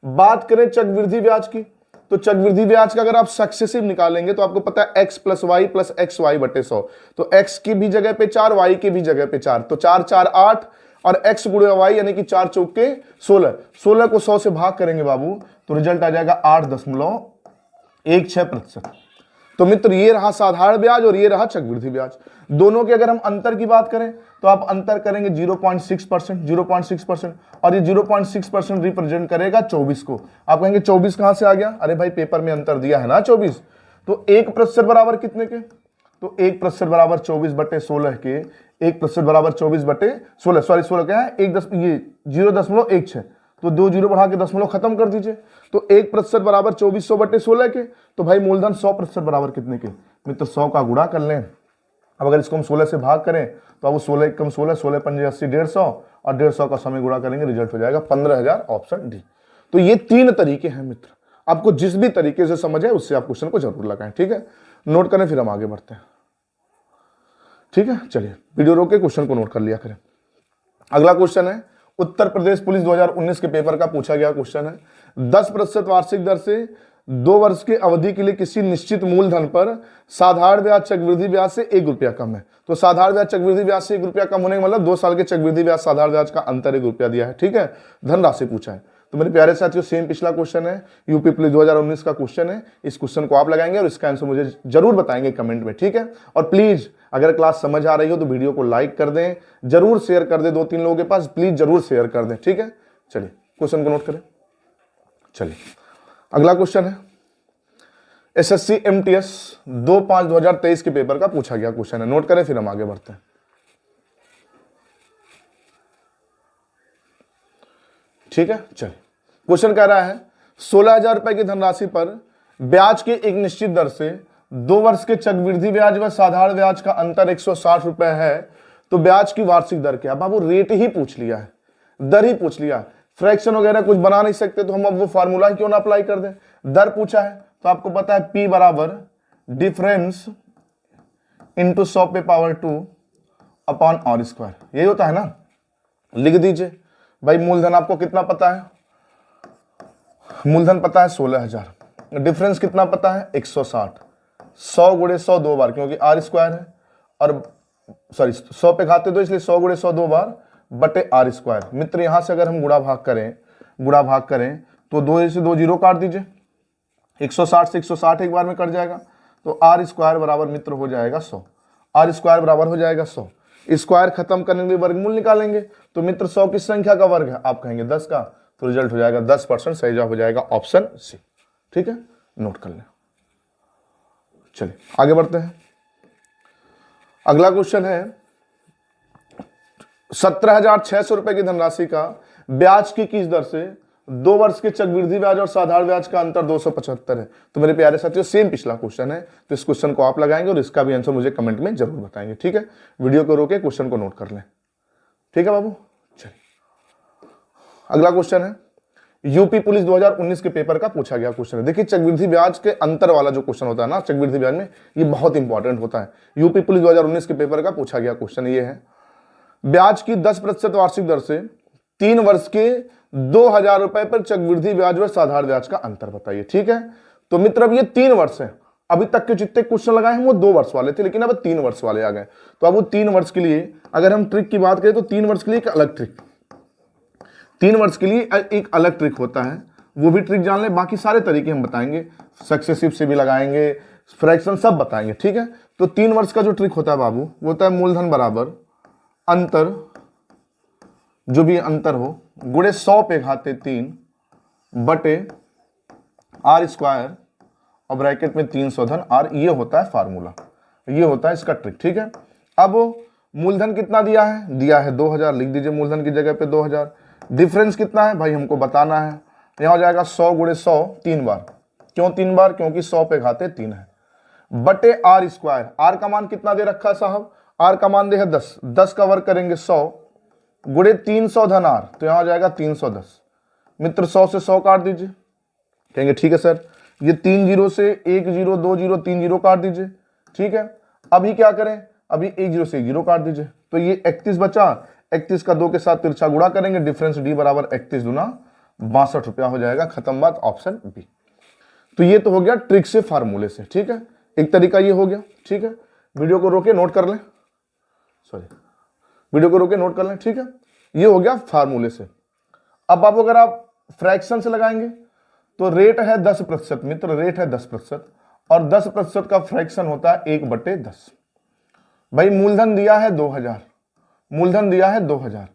बात करें चक्रवृद्धि ब्याज की, तो चक्रवृद्धि ब्याज का अगर आप सक्सेसिव निकालेंगे तो आपको पता है x plus Y plus X Y बटे 100। तो x की भी जगह पे 4, y की भी जगह पे 4, तो 4 4 8 और x गुणे y यानी कि 4 चौके 16। 16 को 100 से भाग करेंगे बाबू तो रिजल्ट आ जाएगा 8.16%। तो मित्र ये रहा साधारण ब्याज और ये रहा चक्रवृद्धि ब्याज। दोनों के अगर हम अंतर की बात करें तो आप अंतर करेंगे 0.6%, 0.6%, और ये 0.6% रिप्रेजेंट करेगा 24 को। आप कहेंगे 24 कहां से आ गया? अरे भाई पेपर में अंतर दिया है ना 24। तो 1% बराबर कितने के? तो 1% बराबर 24 बटे 16 के, 1% बराबर 24 बटे 16, सॉरी 16 क्या है, 0.16, तो 2 जीरो बढ़ा के दशमलव खत्म कर दीजिए। तो 1% बराबर 2400 बटे 16 के, तो भाई मूलधन 100% बराबर कितने के? मित्र 100 का गुणा कर लें। अब अगर इसको हम 16 से भाग करें तो अब 16 कम 16, 16 पंजे 80, 150, और 150 का समय गुणा करेंगे, रिजल्ट हो जाएगा 15,000, ऑप्शन डी। तो ये 3 तरीके हैं मित्र, आपको जिस भी तरीके से समझ है उससे आप क्वेश्चन को जरूर लगाएं। ठीक है, नोट करें फिर हम आगे बढ़ते हैं। ठीक है, चलिए वीडियो रोक के क्वेश्चन को नोट कर लिया करें। अगला क्वेश्चन है उत्तर प्रदेश पुलिस 2019 के पेपर का पूछा गया क्वेश्चन है। 10% वार्षिक दर से 2 वर्ष की अवधि के लिए किसी निश्चित मूलधन पर साधारण ब्याज चक्रवृद्धि ब्याज से 1 रुपया कम है। तो साधारण ब्याज चक्रवृद्धि ब्याज से 1 रुपया कम होने का मतलब 2 साल के चक्रवृद्धि ब्याज साधारण ब्याज का अंतर 1 रुपया दिया है। ठीक है, धनराशि पूछा है। तो मेरे प्यारे साथियों सेम पिछला क्वेश्चन है, यूपी पुलिस 2019 का क्वेश्चन है। इस क्वेश्चन को आप लगाएंगे और इसका आंसर मुझे जरूर बताएंगे कमेंट में। ठीक है, और प्लीज अगर क्लास समझ आ रही हो तो वीडियो को लाइक कर दें, जरूर शेयर कर दें 2-3 लोगों के पास, प्लीज जरूर शेयर कर दें। ठीक है, चलिए क्वेश्चन को नोट करें। चलिए अगला क्वेश्चन है एसएससी एमटीएस 2/5/2023 के पेपर का पूछा गया क्वेश्चन है। नोट करें फिर हम आगे बढ़ते हैं। ठीक है, चलिए क्वेश्चन कह रहा है 16,000 रुपए की धनराशि पर ब्याज की एक निश्चित दर से 2 वर्ष के चक्रवृद्धि ब्याज व साधारण ब्याज का अंतर 160 रुपए है, तो ब्याज की वार्षिक दर क्या? बाबू रेट ही पूछ लिया है, दर ही पूछ लिया, फ्रैक्शन वगैरह कुछ बना नहीं सकते तो हम अब वो फार्मूला ही क्यों ना अप्लाई कर दें। दर पूछा है तो आपको पता है P बराबर डिफरेंस इंटू 100 पे पावर 2 अपॉन आर स्क्वायर, यही होता है ना। लिख दीजिए भाई मूलधन आपको कितना पता है? मूलधन पता है 16,000, डिफरेंस कितना पता है 160, 100 गुणे 100 2 बार क्योंकि आर स्क्वायर है, और सॉरी 100 पे घाते दो इसलिए 100 गुणे 100 2 बार बटे आर स्क्वायर। मित्र यहां से अगर हम गुणा भाग करें तो 2 से 2 जीरो काट दीजिए, 160 से 160 एक बार में कट जाएगा, तो आर स्क्वायर बराबर मित्र हो जाएगा 100, आर स्क्वायर बराबर हो जाएगा 100। स्क्वायर खत्म करने के लिए वर्गमूल निकालेंगे तो मित्र 100 किस संख्या का वर्ग है? आप कहेंगे 10 का, तो रिजल्ट हो जाएगा 10%, सही जवाब हो जाएगा ऑप्शन सी। ठीक है, नोट कर लें। चलिए आगे बढ़ते हैं। अगला क्वेश्चन है 17,600 रुपए की धनराशि का ब्याज की किस दर से 2 वर्ष के चक्रवृद्धि ब्याज और साधारण ब्याज का अंतर 275 है। तो मेरे प्यारे साथियों सेम पिछला क्वेश्चन है, तो इस क्वेश्चन को आप लगाएंगे और इसका भी आंसर मुझे कमेंट में जरूर बताएंगे। ठीक है, वीडियो को रोके क्वेश्चन को नोट कर लें। ठीक है बाबू, चलिए अगला क्वेश्चन है यूपी पुलिस 2019 के पेपर का पूछा गया क्वेश्चन है। देखिए चक्रवृद्धि ब्याज के अंतर वाला जो क्वेश्चन होता है ना चक्रवृद्धि ब्याज में, ये बहुत इंपॉर्टेंट होता है। यूपी पुलिस 2019 के पेपर का पूछा गया क्वेश्चन ये है, ब्याज की 10% वार्षिक दर से 3 वर्ष के 2,000 रुपए पर चक्रवृद्धि ब्याज व साधारण ब्याज का अंतर बताइए। ठीक है, तो मित्र अब ये 3 वर्ष है, अभी तक के जितने क्वेश्चन लगाए हैं वो 2 वर्ष वाले थे, लेकिन अब 3 वर्ष वाले आ गए। तो अब वो 3 वर्ष के लिए अगर हम ट्रिक की बात करें तो 3 वर्ष के लिए एक अलग ट्रिक, 3 वर्ष के लिए एक अलग ट्रिक होता है, वो भी ट्रिक जान ले। बाकी सारे तरीके हम बताएंगे, सक्सेसिव से भी लगाएंगे, फ्रैक्शन सब बताएंगे। ठीक है, तो 3 वर्ष का जो ट्रिक होता है बाबू वो होता है मूलधन बराबर अंतर, जो भी अंतर हो, गुणे 100 पे घाते 3 बटे आर स्क्वायर और ब्रैकेट में 300 धन आर, ये होता है फार्मूला, ये होता है इसका ट्रिक। ठीक है, अब मूलधन कितना दिया है? दिया है 2,000, लिख दीजिए मूलधन की जगह पे 2,000। डिफरेंस कितना है भाई हमको बताना है, यहां हो जाएगा 100 गुणे 100 3 बार, क्यों 3 बार? क्योंकि 100 पे घाते 3 है, बटे आर स्क्वायर। आर का मान कितना दे रखा है साहब? आर का मान दे है 10, 10 का वर्ग करेंगे 100 गुणे 300 धन आर, तो यहां हो जाएगा 310। मित्र 100 से 100 काट दीजिए, कहेंगे ठीक है सर, ये 3 जीरो से 1 जीरो 2 जीरो 3 जीरो काट दीजिए, ठीक है। अभी क्या करें, अभी 1 जीरो से 1 जीरो काट दीजिए, तो ये 31 बचा। 31 का 2 के साथ तिरछा गुणा करेंगे, डिफरेंस डी बराबर 31 दूना 62 रुपया हो जाएगा। खत्म बात, ऑप्शन बी। तो ये तो हो गया ट्रिक से, फार्मूले से, ठीक है। एक तरीका ये हो गया, ठीक है। वीडियो को रोके नोट कर लें, सॉरी वीडियो को रोके नोट कर लें, ठीक है। ये हो गया फार्मूले से। अब बाबू अगर आप फ्रैक्शन से लगाएंगे तो रेट है 10% मित्र, रेट है 10%, और 10% का फ्रैक्शन होता है 1/10। भाई मूलधन दिया है 2000, मूलधन दिया है 2000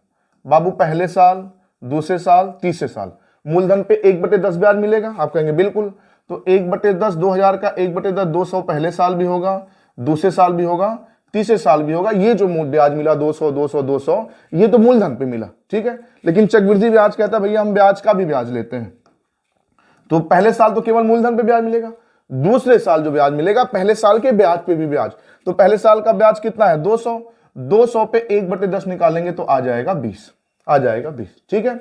बाबू, पहले साल, दूसरे साल, तीसरे साल मूलधन पे 1/10 ब्याज मिलेगा। आप कहेंगे बिल्कुल, तो 1/10 2000 का 1/10 200 पहले साल भी होगा, दूसरे साल भी होगा, तीसरे साल भी होगा। ये जो ब्याज मिला 200 200 200, ये तो मूलधन पे मिला, ठीक है। लेकिन चक्रवृद्धि ब्याज कहता है भैया हम ब्याज का भी ब्याज लेते हैं, तो पहले साल तो केवल मूलधन पे ब्याज मिलेगा, दूसरे साल जो ब्याज मिलेगा पहले साल के ब्याज पे भी ब्याज। तो पहले साल का ब्याज कितना है 200, 200 पे 1/10 निकालेंगे तो आ जाएगा 20, आ जाएगा 20, ठीक है।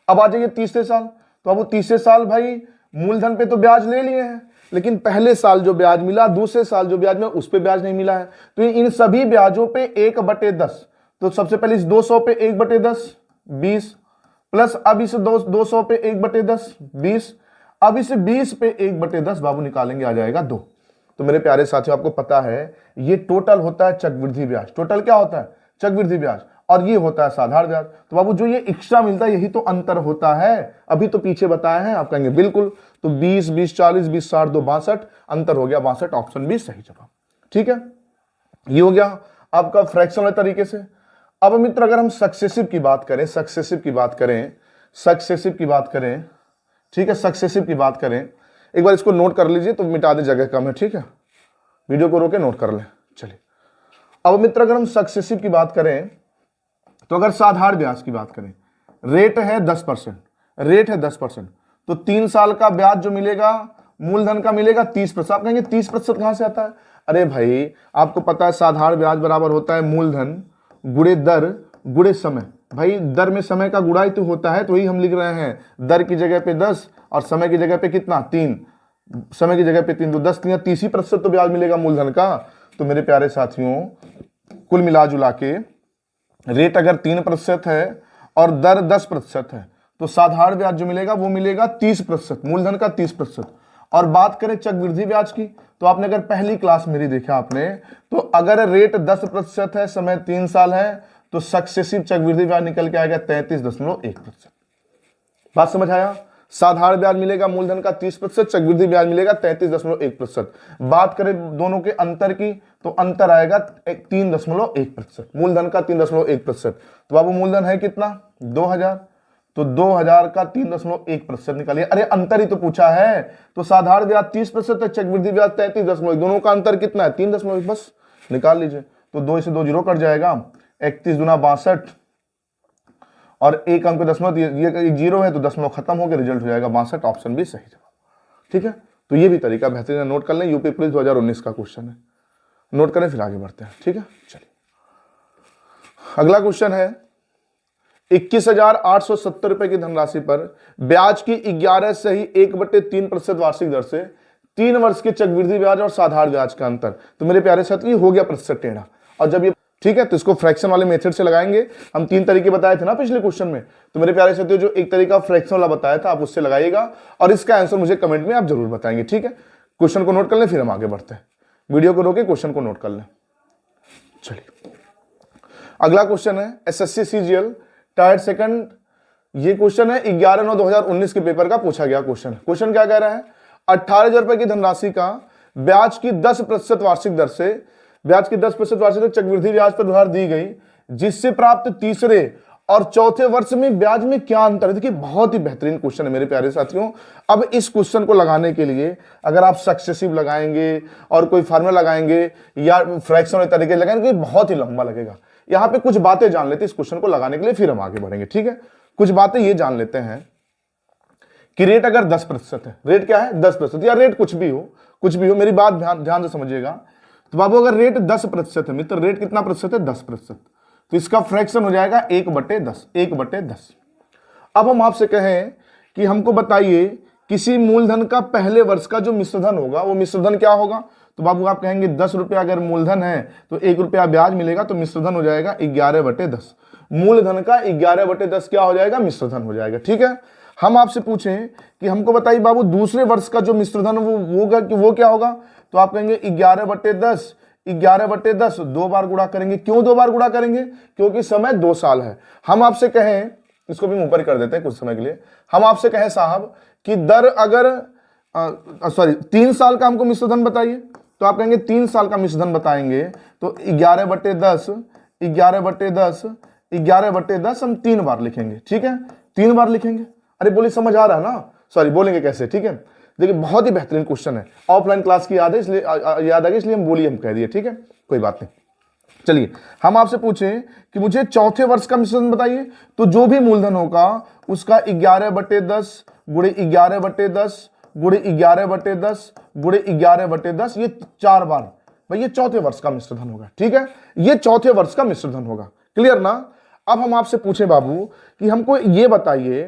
अब आ जाइए तीसरे साल, तो अब वो तीसरे साल भाई मूलधन पे तो ब्याज ले लिए हैं, लेकिन पहले साल जो ब्याज मिला, दूसरे साल जो ब्याज मिला उस पे ब्याज नहीं मिला है, तो इन सभी ब्याजों पे 1/10। तो सबसे पहले इस 200 पे 1/10 20, प्लस अब इस 200 पे 1/10 20, अब इस 20 पे 1/10 बाबू निकालेंगे, आ जाएगा 2। तो मेरे प्यारे साथियों आपको पता है ये टोटल होता है चक्रवृद्धि ब्याज। टोटल क्या होता है, चक्रवृद्धि ब्याज, और ये होता है साधारण ब्याज। तो बाबू जो ये एक्स्ट्रा मिलता है यही तो अंतर होता है, अभी तो पीछे बताया है। आप कहेंगे बिल्कुल, तो 20 20 40 20 60 2 62, अंतर हो गया 62, ऑप्शन बी सही जवाब, ठीक है। ये हो गया आपका फ्रैक्शन वाले तरीके से। अब मित्र अगर हम सक्सेसिव की बात करें, सक्सेसिव की बात करें, सक्सेसिव की बात करें, ठीक है, सक्सेसिव की बात करें, एक बार इसको नोट कर लीजिए तो मिटा दे, जगह कम है, ठीक है। वीडियो को रोके नोट कर लें। चलिए अब मित्र अगर हम सक्सेसिव की बात करें, तो अगर साधारण ब्याज की बात करें, रेट है 10%, रेट है 10%, तो 3 साल का ब्याज जो मिलेगा मूलधन का मिलेगा 30%। आप कहेंगे 30% कहां से आता है? अरे भाई आपको पता है साधारण ब्याज बराबर होता है मूलधन गुणे दर गुणे समय। भाई दर में समय का गुणा ही तो होता है, तो वही हम लिख रहे हैं, दर की जगह पे 10 और समय की जगह पे कितना 3, समय की जगह पे 3, तो 10 या 30% तो ब्याज मिलेगा मूलधन का। तो मेरे प्यारे साथियों कुल मिला जुला के रेट अगर 3% है और दर 10% है, तो साधारण ब्याज जो मिलेगा वो मिलेगा 30%, मूलधन का 30%। और बात करें चक्रवृद्धि ब्याज की, तो आपने अगर पहली क्लास मेरी देखा आपने, तो अगर रेट 10% है, समय 3 साल है, तो सक्सेसिव चक्रवृद्धि ब्याज निकल के आएगा 33.1%। बात समझ आया? साधारण ब्याज मिलेगा मूलधन का 30%, चक्रवृद्धि ब्याज मिलेगा 33.1%। बात करें दोनों के अंतर की, तो अंतर आएगा 3.1%, मूलधन का 3.1%। तो बाबू मूलधन है कितना 2000, तो 2000 का 3.1% निकालिए। अरे अंतर ही तो पूछा है, तो साधारण ब्याज 30% है, चक्रवृद्धि ब्याज 33.1, दोनों का अंतर कितना है 3.1, बस निकाल लीजिए। तो 2 से 2 जीरो कट जाएगा, 31 दूना 62, और एक अंक दशमलव, ये एक जीरो है तो दशमलव खत्म हो गया, रिजल्ट हो जाएगा 62, ऑप्शन बी सही जवाब, ठीक है। तो ये भी तरीका बेहतरीन, नोट कर लें, यूपी पुलिस 2019 का क्वेश्चन है, नोट करें फिर आगे बढ़ते हैं, ठीक है। चलिए अगला क्वेश्चन है 21,870 रुपए की धनराशि पर ब्याज की 11 से ही 1/3% वार्षिक दर से 3 वर्ष के चक्रवृद्धि ब्याज और साधारण ब्याज का अंतर। तो मेरे प्यारे साथी हो गया प्रतिशत टेढ़ा, और जब ये ठीक है तो इसको फ्रैक्शन वाले मेथड से लगाएंगे। हम 3 तरीके बताए थे ना पिछले क्वेश्चन में, तो मेरे प्यारे साथियों जो एक तरीका फ्रैक्शन वाला बताया था आप उससे लगाइएगा, और इसका आंसर मुझे कमेंट में आप जरूर बताएंगे, ठीक है। क्वेश्चन को नोट कर लें फिर हम आगे बढ़ते हैं, वीडियो को रोके क्वेश्चन को नोट कर लें। चलिए अगला क्वेश्चन है एसएससी सीजीएल टायर सेकंड, ये क्वेश्चन है 11/9/2019 के पेपर का पूछा गया क्वेश्चन। क्वेश्चन क्या कह रहा है, 18,000 रुपए की धनराशि का ब्याज की 10% वार्षिक दर से, ब्याज की 10% वार्षिक दर चक्रवृद्धि ब्याज पर उधार दी गई, जिससे प्राप्त तीसरे और चौथे वर्ष में ब्याज में क्या अंतर है। देखिए बहुत ही बेहतरीन क्वेश्चन है मेरे प्यारे साथियों। अब इस क्वेश्चन को लगाने के लिए अगर आप सक्सेसिव लगाएंगे और कोई फार्मूला लगाएंगे या फ्रैक्शन वाले तरीके लगाएंगे, बहुत ही लंबा लगेगा। यहां पे कुछ बातें जान लेते हैं इस क्वेश्चन को लगाने के लिए, फिर हम आगे बढ़ेंगे, ठीक है। कुछ बातें ये जान लेते हैं कि रेट अगर 10% है, रेट क्या है 10%, या रेट कुछ भी हो, मेरी बात ध्यान से समझिएगा। तो बाबू अगर रेट 10% है मित्र, रेट कितना प्रतिशत है 10%, तो इसका फ्रैक्शन हो जाएगा 1/10, 1/10। अब हम आपसे कहें कि हमको बताइए किसी मूलधन का पहले वर्ष का जो मिश्रधन होगा वो मिश्रधन क्या होगा? तो बाबू आप कहेंगे 10 रुपया अगर मूलधन है तो 1 रुपया ब्याज मिलेगा, तो मिश्रधन हो जाएगा 11/10। मूलधन का 11/10 क्या हो जाएगा? मिश्रधन हो जाएगा। ठीक है, हम आपसे पूछें कि हमको बताइए बाबू दूसरे वर्ष का जो मिश्रधन वो क्या होगा? तो आप कहेंगे 11/10। 11/10 दो बार गुणा करेंगे। क्यों दो बार गुणा करेंगे? क्योंकि समय 2 साल है। हम आपसे कहें, इसको भी ऊपर कर देते हैं कुछ समय के लिए, हम आपसे कहें साहब कि दर अगर 3 साल का हमको मिश्रधन बताइए, तो आप कहेंगे 3 साल का मिश्रधन बताएंगे तो 11/10 11/10 हम 3 बार लिखेंगे। ठीक है, 3 बार लिखेंगे। अरे बोलिए समझ आ रहा है ना? सॉरी, बोलेंगे कैसे? ठीक है, देखिए बहुत ही बेहतरीन क्वेश्चन है, ऑफलाइन क्लास की याद है इसलिए याद आ गई, इसलिए हम कह दिए। ठीक है, कोई बात नहीं। चलिए हम आपसे पूछें कि मुझे चौथे वर्ष का मिश्रधन बताइए, तो जो भी मूलधन होगा उसका 11/10 गुणे 11/10 गुणे 11/10 गुणे 11/10, ये 4 बार भाई ये चौथे वर्ष का मिश्रधन होगा। ठीक है, ये चौथे वर्ष का मिश्रधन होगा। क्लियर ना? अब हम आपसे पूछें बाबू कि हमको ये बताइए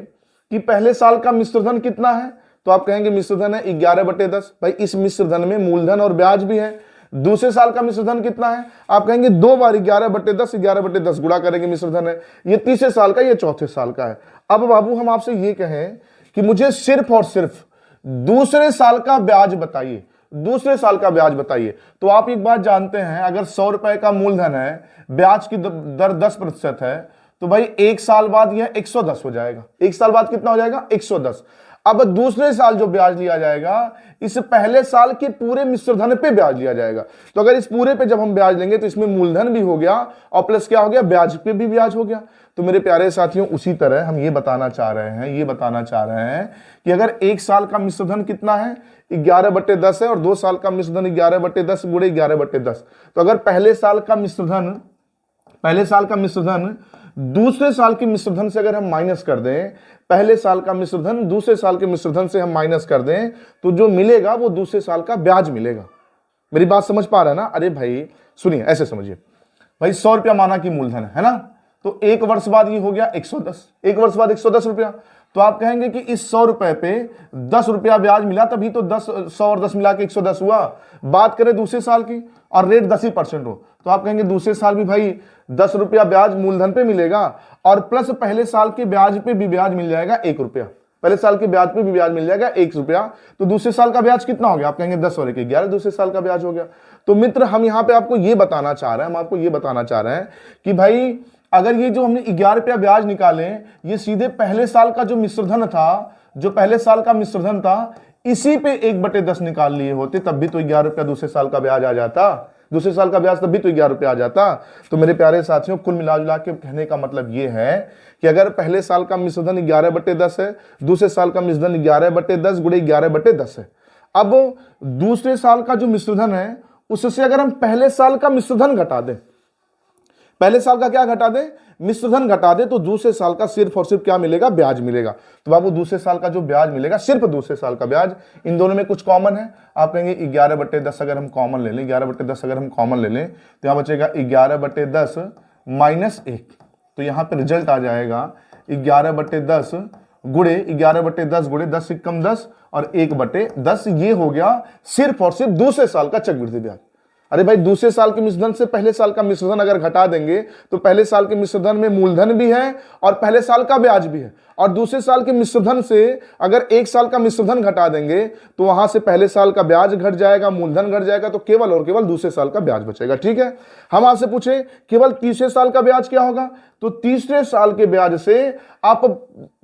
कि पहले साल का मिश्रधन कितना है? तो आप कहेंगे मिश्रधन है 11/10। भाई इस मिश्रधन में मूलधन और ब्याज भी है। दूसरे साल का मिश्रधन कितना है? आप कहेंगे 2 बार 11/10 11/10 गुणा करेंगे, मिश्रधन है। ये तीसरे साल का, ये चौथे साल का है। अब बाबू हम आपसे ये कहें कि मुझे सिर्फ और सिर्फ दूसरे साल का ब्याज बताइए, दूसरे साल का ब्याज बताइए। तो आप एक बात जानते हैं, अगर 100 रुपए का मूलधन है, ब्याज की दर 10% है, तो भाई 1 साल बाद यह 110 हो जाएगा। 1 साल बाद कितना हो जाएगा? 110। अब दूसरे साल जो ब्याज लिया जाएगा, इस पहले साल के पूरे मिश्रधन पे ब्याज लिया जाएगा। तो अगर इस पूरे पे जब हम ब्याज लेंगे तो इसमें मूलधन भी हो गया और प्लस क्या हो गया? ब्याज पे भी ब्याज हो गया। तो मेरे प्यारे साथियों, उसी तरह हम ये बताना चाह रहे हैं कि अगर 1 साल का मिश्रधन कितना है? 11/10 है, और 2 साल का मिश्रधन 11/10 गुणे 11/10। तो अगर पहले साल का मिश्रधन दूसरे साल के मिश्रधन से अगर हम माइनस कर दें, पहले साल का मिश्रधन दूसरे साल के मिश्रधन से हम माइनस कर दें, तो जो मिलेगा वो दूसरे साल का ब्याज मिलेगा। मेरी बात समझ पा रहे हैं ना? अरे भाई सुनिए, ऐसे समझिए भाई, 100 रुपया माना कि मूलधन है ना, तो 1 वर्ष बाद ये हो गया 110, 1 वर्ष बाद 110 रुपया। तो आप कहेंगे कि इस 100 रुपए पे 10 रुपया ब्याज मिला, तभी तो 100 और 10 मिला के 110 हुआ। बात करें दूसरे साल की और रेट 10% हो, तो आप कहेंगे दूसरे साल भी भाई 10 रुपया ब्याज मूलधन पे मिलेगा और प्लस पहले साल के ब्याज पे भी ब्याज मिल जाएगा 1 रुपया। पहले साल के ब्याज पे भी ब्याज मिल जाएगा 1 रुपया। तो दूसरे साल का ब्याज कितना हो गया? आप कहेंगे 10 और 1 11, दूसरे साल का ब्याज हो गया। तो मित्र, हम यहाँ पे आपको ये बताना चाह रहे हैं कि भाई अगर ये जो हमने 11 रुपया ब्याज निकाले, ये सीधे पहले साल का जो मिश्रधन था, इसी पे 1/10 निकाल लिए होते, तब भी तो 11 रुपया दूसरे साल का ब्याज आ जाता। दूसरे साल का ब्याज तब भी तो 11 रुपया आ जाता। तो मेरे प्यारे साथियों, कुल मिला के कहने का मतलब ये है कि अगर पहले साल का मिश्रधन 11/10 है, दूसरे साल का मिश्रधन 11/10 गुणे 11/10 है। अब दूसरे साल का जो मिश्रधन है, उससे अगर हम पहले साल का मिश्रधन घटा दें, पहले साल का क्या घटा दें? मिश्रधन घटा दे, तो दूसरे साल का सिर्फ और सिर्फ क्या मिलेगा? ब्याज मिलेगा। तो बाबू दूसरे साल का जो ब्याज मिलेगा, सिर्फ दूसरे साल का ब्याज, इन दोनों में कुछ कॉमन है। आप कहेंगे 11/10 अगर हम कॉमन ले लें, 11/10 अगर हम कॉमन ले लें, तो यहां बचेगा 11/10 माइनस 1। तो यहां पे रिजल्ट आ जाएगा 11/10 गुणे 11/10 गुणे 10 से कम 10 और 1/10। ये हो गया सिर्फ और सिर्फ दूसरे साल का चक्रवृद्धि ब्याज। अरे भाई, दूसरे साल के मिश्रधन से पहले साल का मिश्रधन अगर घटा देंगे, तो पहले साल के मिश्रधन में मूलधन भी है और पहले साल का ब्याज भी है, और दूसरे साल के मिश्रधन से अगर 1 साल का मिश्रधन घटा देंगे, तो वहां से पहले साल का ब्याज घट जाएगा, मूलधन घट जाएगा, तो केवल और केवल दूसरे साल का ब्याज बचेगा। ठीक है, हम आपसे पूछे केवल तीसरे साल का ब्याज क्या होगा? तो तीसरे साल के ब्याज से आप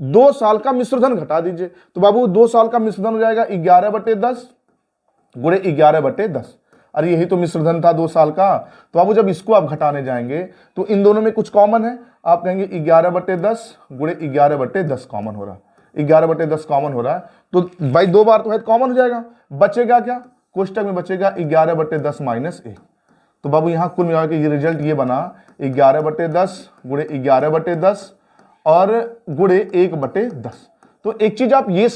2 साल का मिश्रधन घटा दीजिए। तो बाबू 2 साल का मिश्रधन हो जाएगा 11/10 गुणे 11/10। अरे यही तो मिश्रधन था 2 साल का। तो बाबू जब इसको आप घटाने जाएंगे, तो इन दोनों में कुछ कॉमन है। आप कहेंगे 11/10 गुणे 11/10 कॉमन हो रहा है, 11/10 कॉमन हो रहा है। तो भाई 2 बार तो है, कॉमन हो जाएगा। बचेगा क्या? कोष्टक में बचेगा 11/10 माइनस 1। तो बाबू यहां कुल मिला के ये रिजल्ट ये बना 11/10 गुणे 11/10 और गुणे 1/10। तो एक चीज आप ये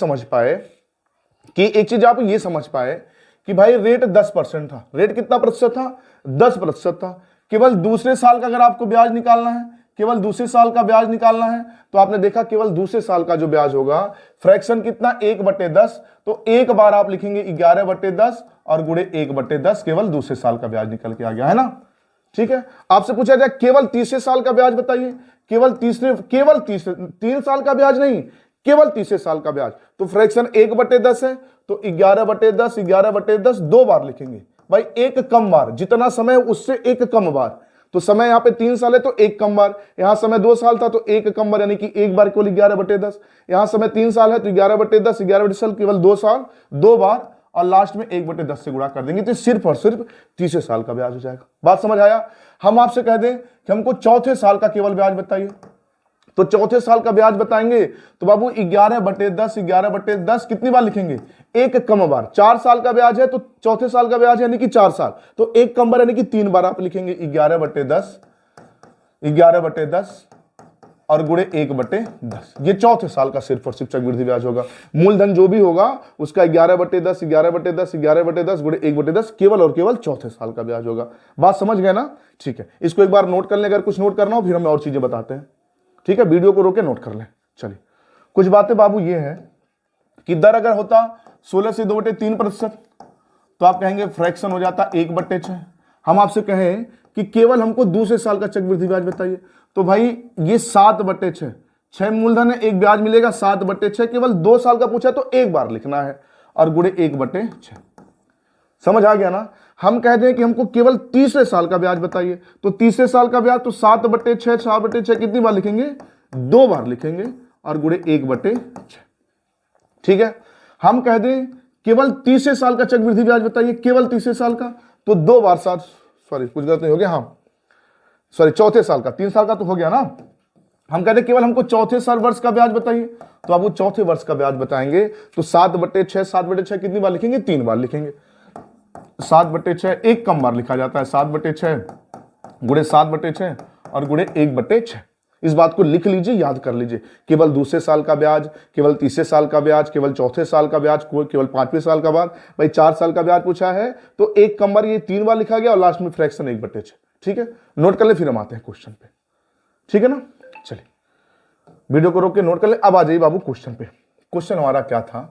समझ पाए कि भाई रेट 10% था। रेट कितना प्रतिशत था? 10% था। केवल दूसरे साल का अगर आपको ब्याज निकालना है, केवल दूसरे साल का ब्याज निकालना है। तो आपने देखा केवल दूसरे साल का जो ब्याज होगा फ्रैक्शन कितना 1/10, तो एक बार आप लिखेंगे 11/10 और गुणे 1/10, केवल दूसरे साल का ब्याज निकल के आ गया है ना। ठीक है, आपसे पूछा जाए केवल तीसरे साल का ब्याज बताइए, केवल तीसरे 3 साल का ब्याज नहीं, केवल तीसरे साल का ब्याज, तो फ्रैक्शन 1/10 है, तो 11/10 11/10 दो बार लिखेंगे भाई, एक कम बार, जितना समय उससे एक कम बार। तो समय यहाँ पे 3 साल है तो एक कम बार, यहां समय 2 साल था तो एक कम बार, यानी कि एक बार केवल 11/10। यहां समय 3 साल है तो 11/10 11/10 केवल 2 साल, 2 बार, और लास्ट में 1/10 से गुणा कर देंगे, तो सिर्फ और सिर्फ तीसरे साल का ब्याज हो जाएगा। बात समझ आया। हम आपसे कह दें कि हमको चौथे साल का केवल ब्याज बताइए, तो चौथे साल का ब्याज बताएंगे तो बाबू 11/10 11/10 कितनी बार लिखेंगे, एक कम बार। 4 साल का ब्याज है तो चौथे साल का ब्याज यानी कि 4 साल, तो एक कम बार यानी कि 3 बार आप लिखेंगे 11/10 11/10 और गुणे 1/10। ये चौथे साल का सिर्फ और सिर्फ चक्रवृद्धि ब्याज होगा। मूलधन जो भी होगा उसका 11/10 11/10 11/10 गुणे 1/10 केवल और केवल चौथे साल का ब्याज होगा। बात समझ गए ना। ठीक है, इसको एक बार नोट कर लें, अगर कुछ नोट करना हो फिर हम और चीजें बताते हैं। ठीक है, वीडियो को रोके नोट कर लें। चलिए, कुछ बातें बाबू ये है कि दर अगर होता 16 से 2/3%, तो आप कहेंगे फ्रैक्शन हो जाता 1/6। हम आपसे कहें कि केवल हमको दूसरे साल का चक्रवृद्धि ब्याज बताइए, तो भाई ये 7/6, 6 मूलधन है, एक ब्याज मिलेगा 7/6, केवल 2 साल का पूछा तो एक बार लिखना है और गुणे 1/6। समझ आ गया ना। हम कहते हैं कि हमको केवल तीसरे साल का ब्याज बताइए, तो तीसरे साल का ब्याज तो 7/6 7/6 कितनी बार लिखेंगे, 2 बार लिखेंगे और गुणे 1/6। ठीक है, हम कह दें केवल तीसरे साल का चक्रवृद्धि ब्याज बताइए, केवल तीसरे साल का, तो 2 बार कुछ गलत नहीं हो गया, हाँ चौथे साल का, 3 साल का तो हो गया ना। हम कहते हैं केवल हमको चौथे साल वर्ष का ब्याज बताइए, तो आप वो चौथे वर्ष का ब्याज बताएंगे तो 7/6 7/6 कितनी बार लिखेंगे, 3 बार लिखेंगे। 7/6 एक कम बार लिखा जाता है, 7/6 गुणे 7/6 और गुणे 1/6। इस बात को लिख लीजिए, याद कर लीजिए। केवल दूसरे साल का ब्याज, केवल तीसरे साल का ब्याज, केवल चौथे साल का ब्याज, केवल 5वें साल का ब्याज। भाई 4 साल का ब्याज पूछा है तो एक कम बार, ये 3 बार लिखा गया और लास्ट में फ्रैक्शन 1/6। ठीक है, नोट कर ले, फिर हम आते हैं क्वेश्चन पे। ठीक है ना। चलिए, वीडियो को रोक के नोट कर ले। अब आ जाइए बाबू क्वेश्चन पे। क्वेश्चन हमारा क्या था,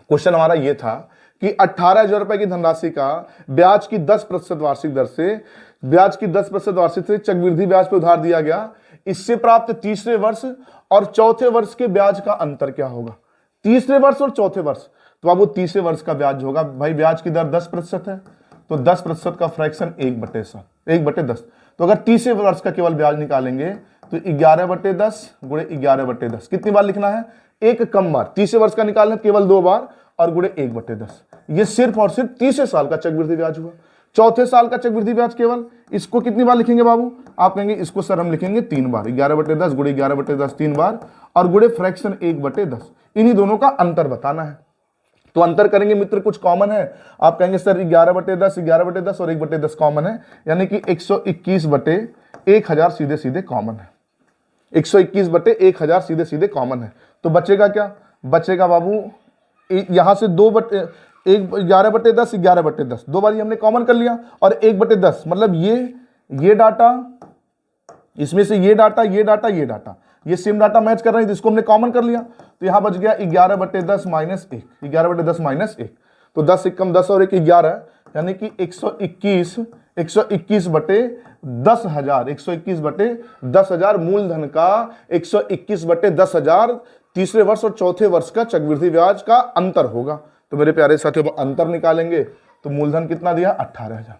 क्वेश्चन हमारा ये था कि 18,000 रुपए की धनराशि का ब्याज की 10% वार्षिक दर से, ब्याज की 10% वार्षिक से चक्रवृद्धि ब्याज पे उधार दिया गया, इससे प्राप्त तीसरे वर्ष और चौथे वर्ष के ब्याज का अंतर क्या होगा। तीसरे वर्ष और चौथे वर्ष, तो अब वो तीसरे वर्ष का ब्याज होगा। भाई ब्याज की दर 10% है, तो 10% का फ्रैक्शन 1/10। तो अगर तीसरे वर्ष का केवल ब्याज निकालेंगे तो 11/10 गुणे 11/10 कितनी बार लिखना है, एक कम बार। तीसरे वर्ष का निकालना केवल 2 बार और गुणे 1/10। ये सिर्फ और सिर्फ तीसरे साल का चक्रवृद्धि ब्याज हुआ। चौथे साल का चक्रवृद्धि ब्याज केवल, इसको कितनी बार लिखेंगे बाबू, आप कहेंगे इसको सर हम लिखेंगे 3 बार, 11/10 गुणे 11/10 3 बार और गुणे फ्रैक्शन 1/10। इन्हीं दोनों का अंतर बताना है। तो अंतर करेंगे मित्र, कुछ कॉमन है। आप कहेंगे सर 11/10 11/10 और 1/10 कॉमन है, यानी कि 121/1000 सीधे सीधे कॉमन है। 121/1000 सीधे सीधे कॉमन है। तो बचेगा क्या, बचेगा बाबू यहां से 11/10 11/10 दो बार हमने कॉमन कर लिया, और 1/10 मतलब ये डाटा, इसमें से ये डाटा ये डाटा ये डाटा, ये सेम डाटा मैच कर रहे हैं, जिसको हमने कॉमन कर लिया, तो यहां बच गया 11/10 - 1, 11/10 - 1, तो 10 एकम 10 और 1 11, यानी कि 121/10,000 121/10,000 मूलधन का 121/10,000 तीसरे वर्ष और चौथे वर्ष का चक्रवृद्धि ब्याज का अंतर होगा। तो मेरे प्यारे साथियों, अंतर निकालेंगे तो मूलधन कितना दिया, 18,000।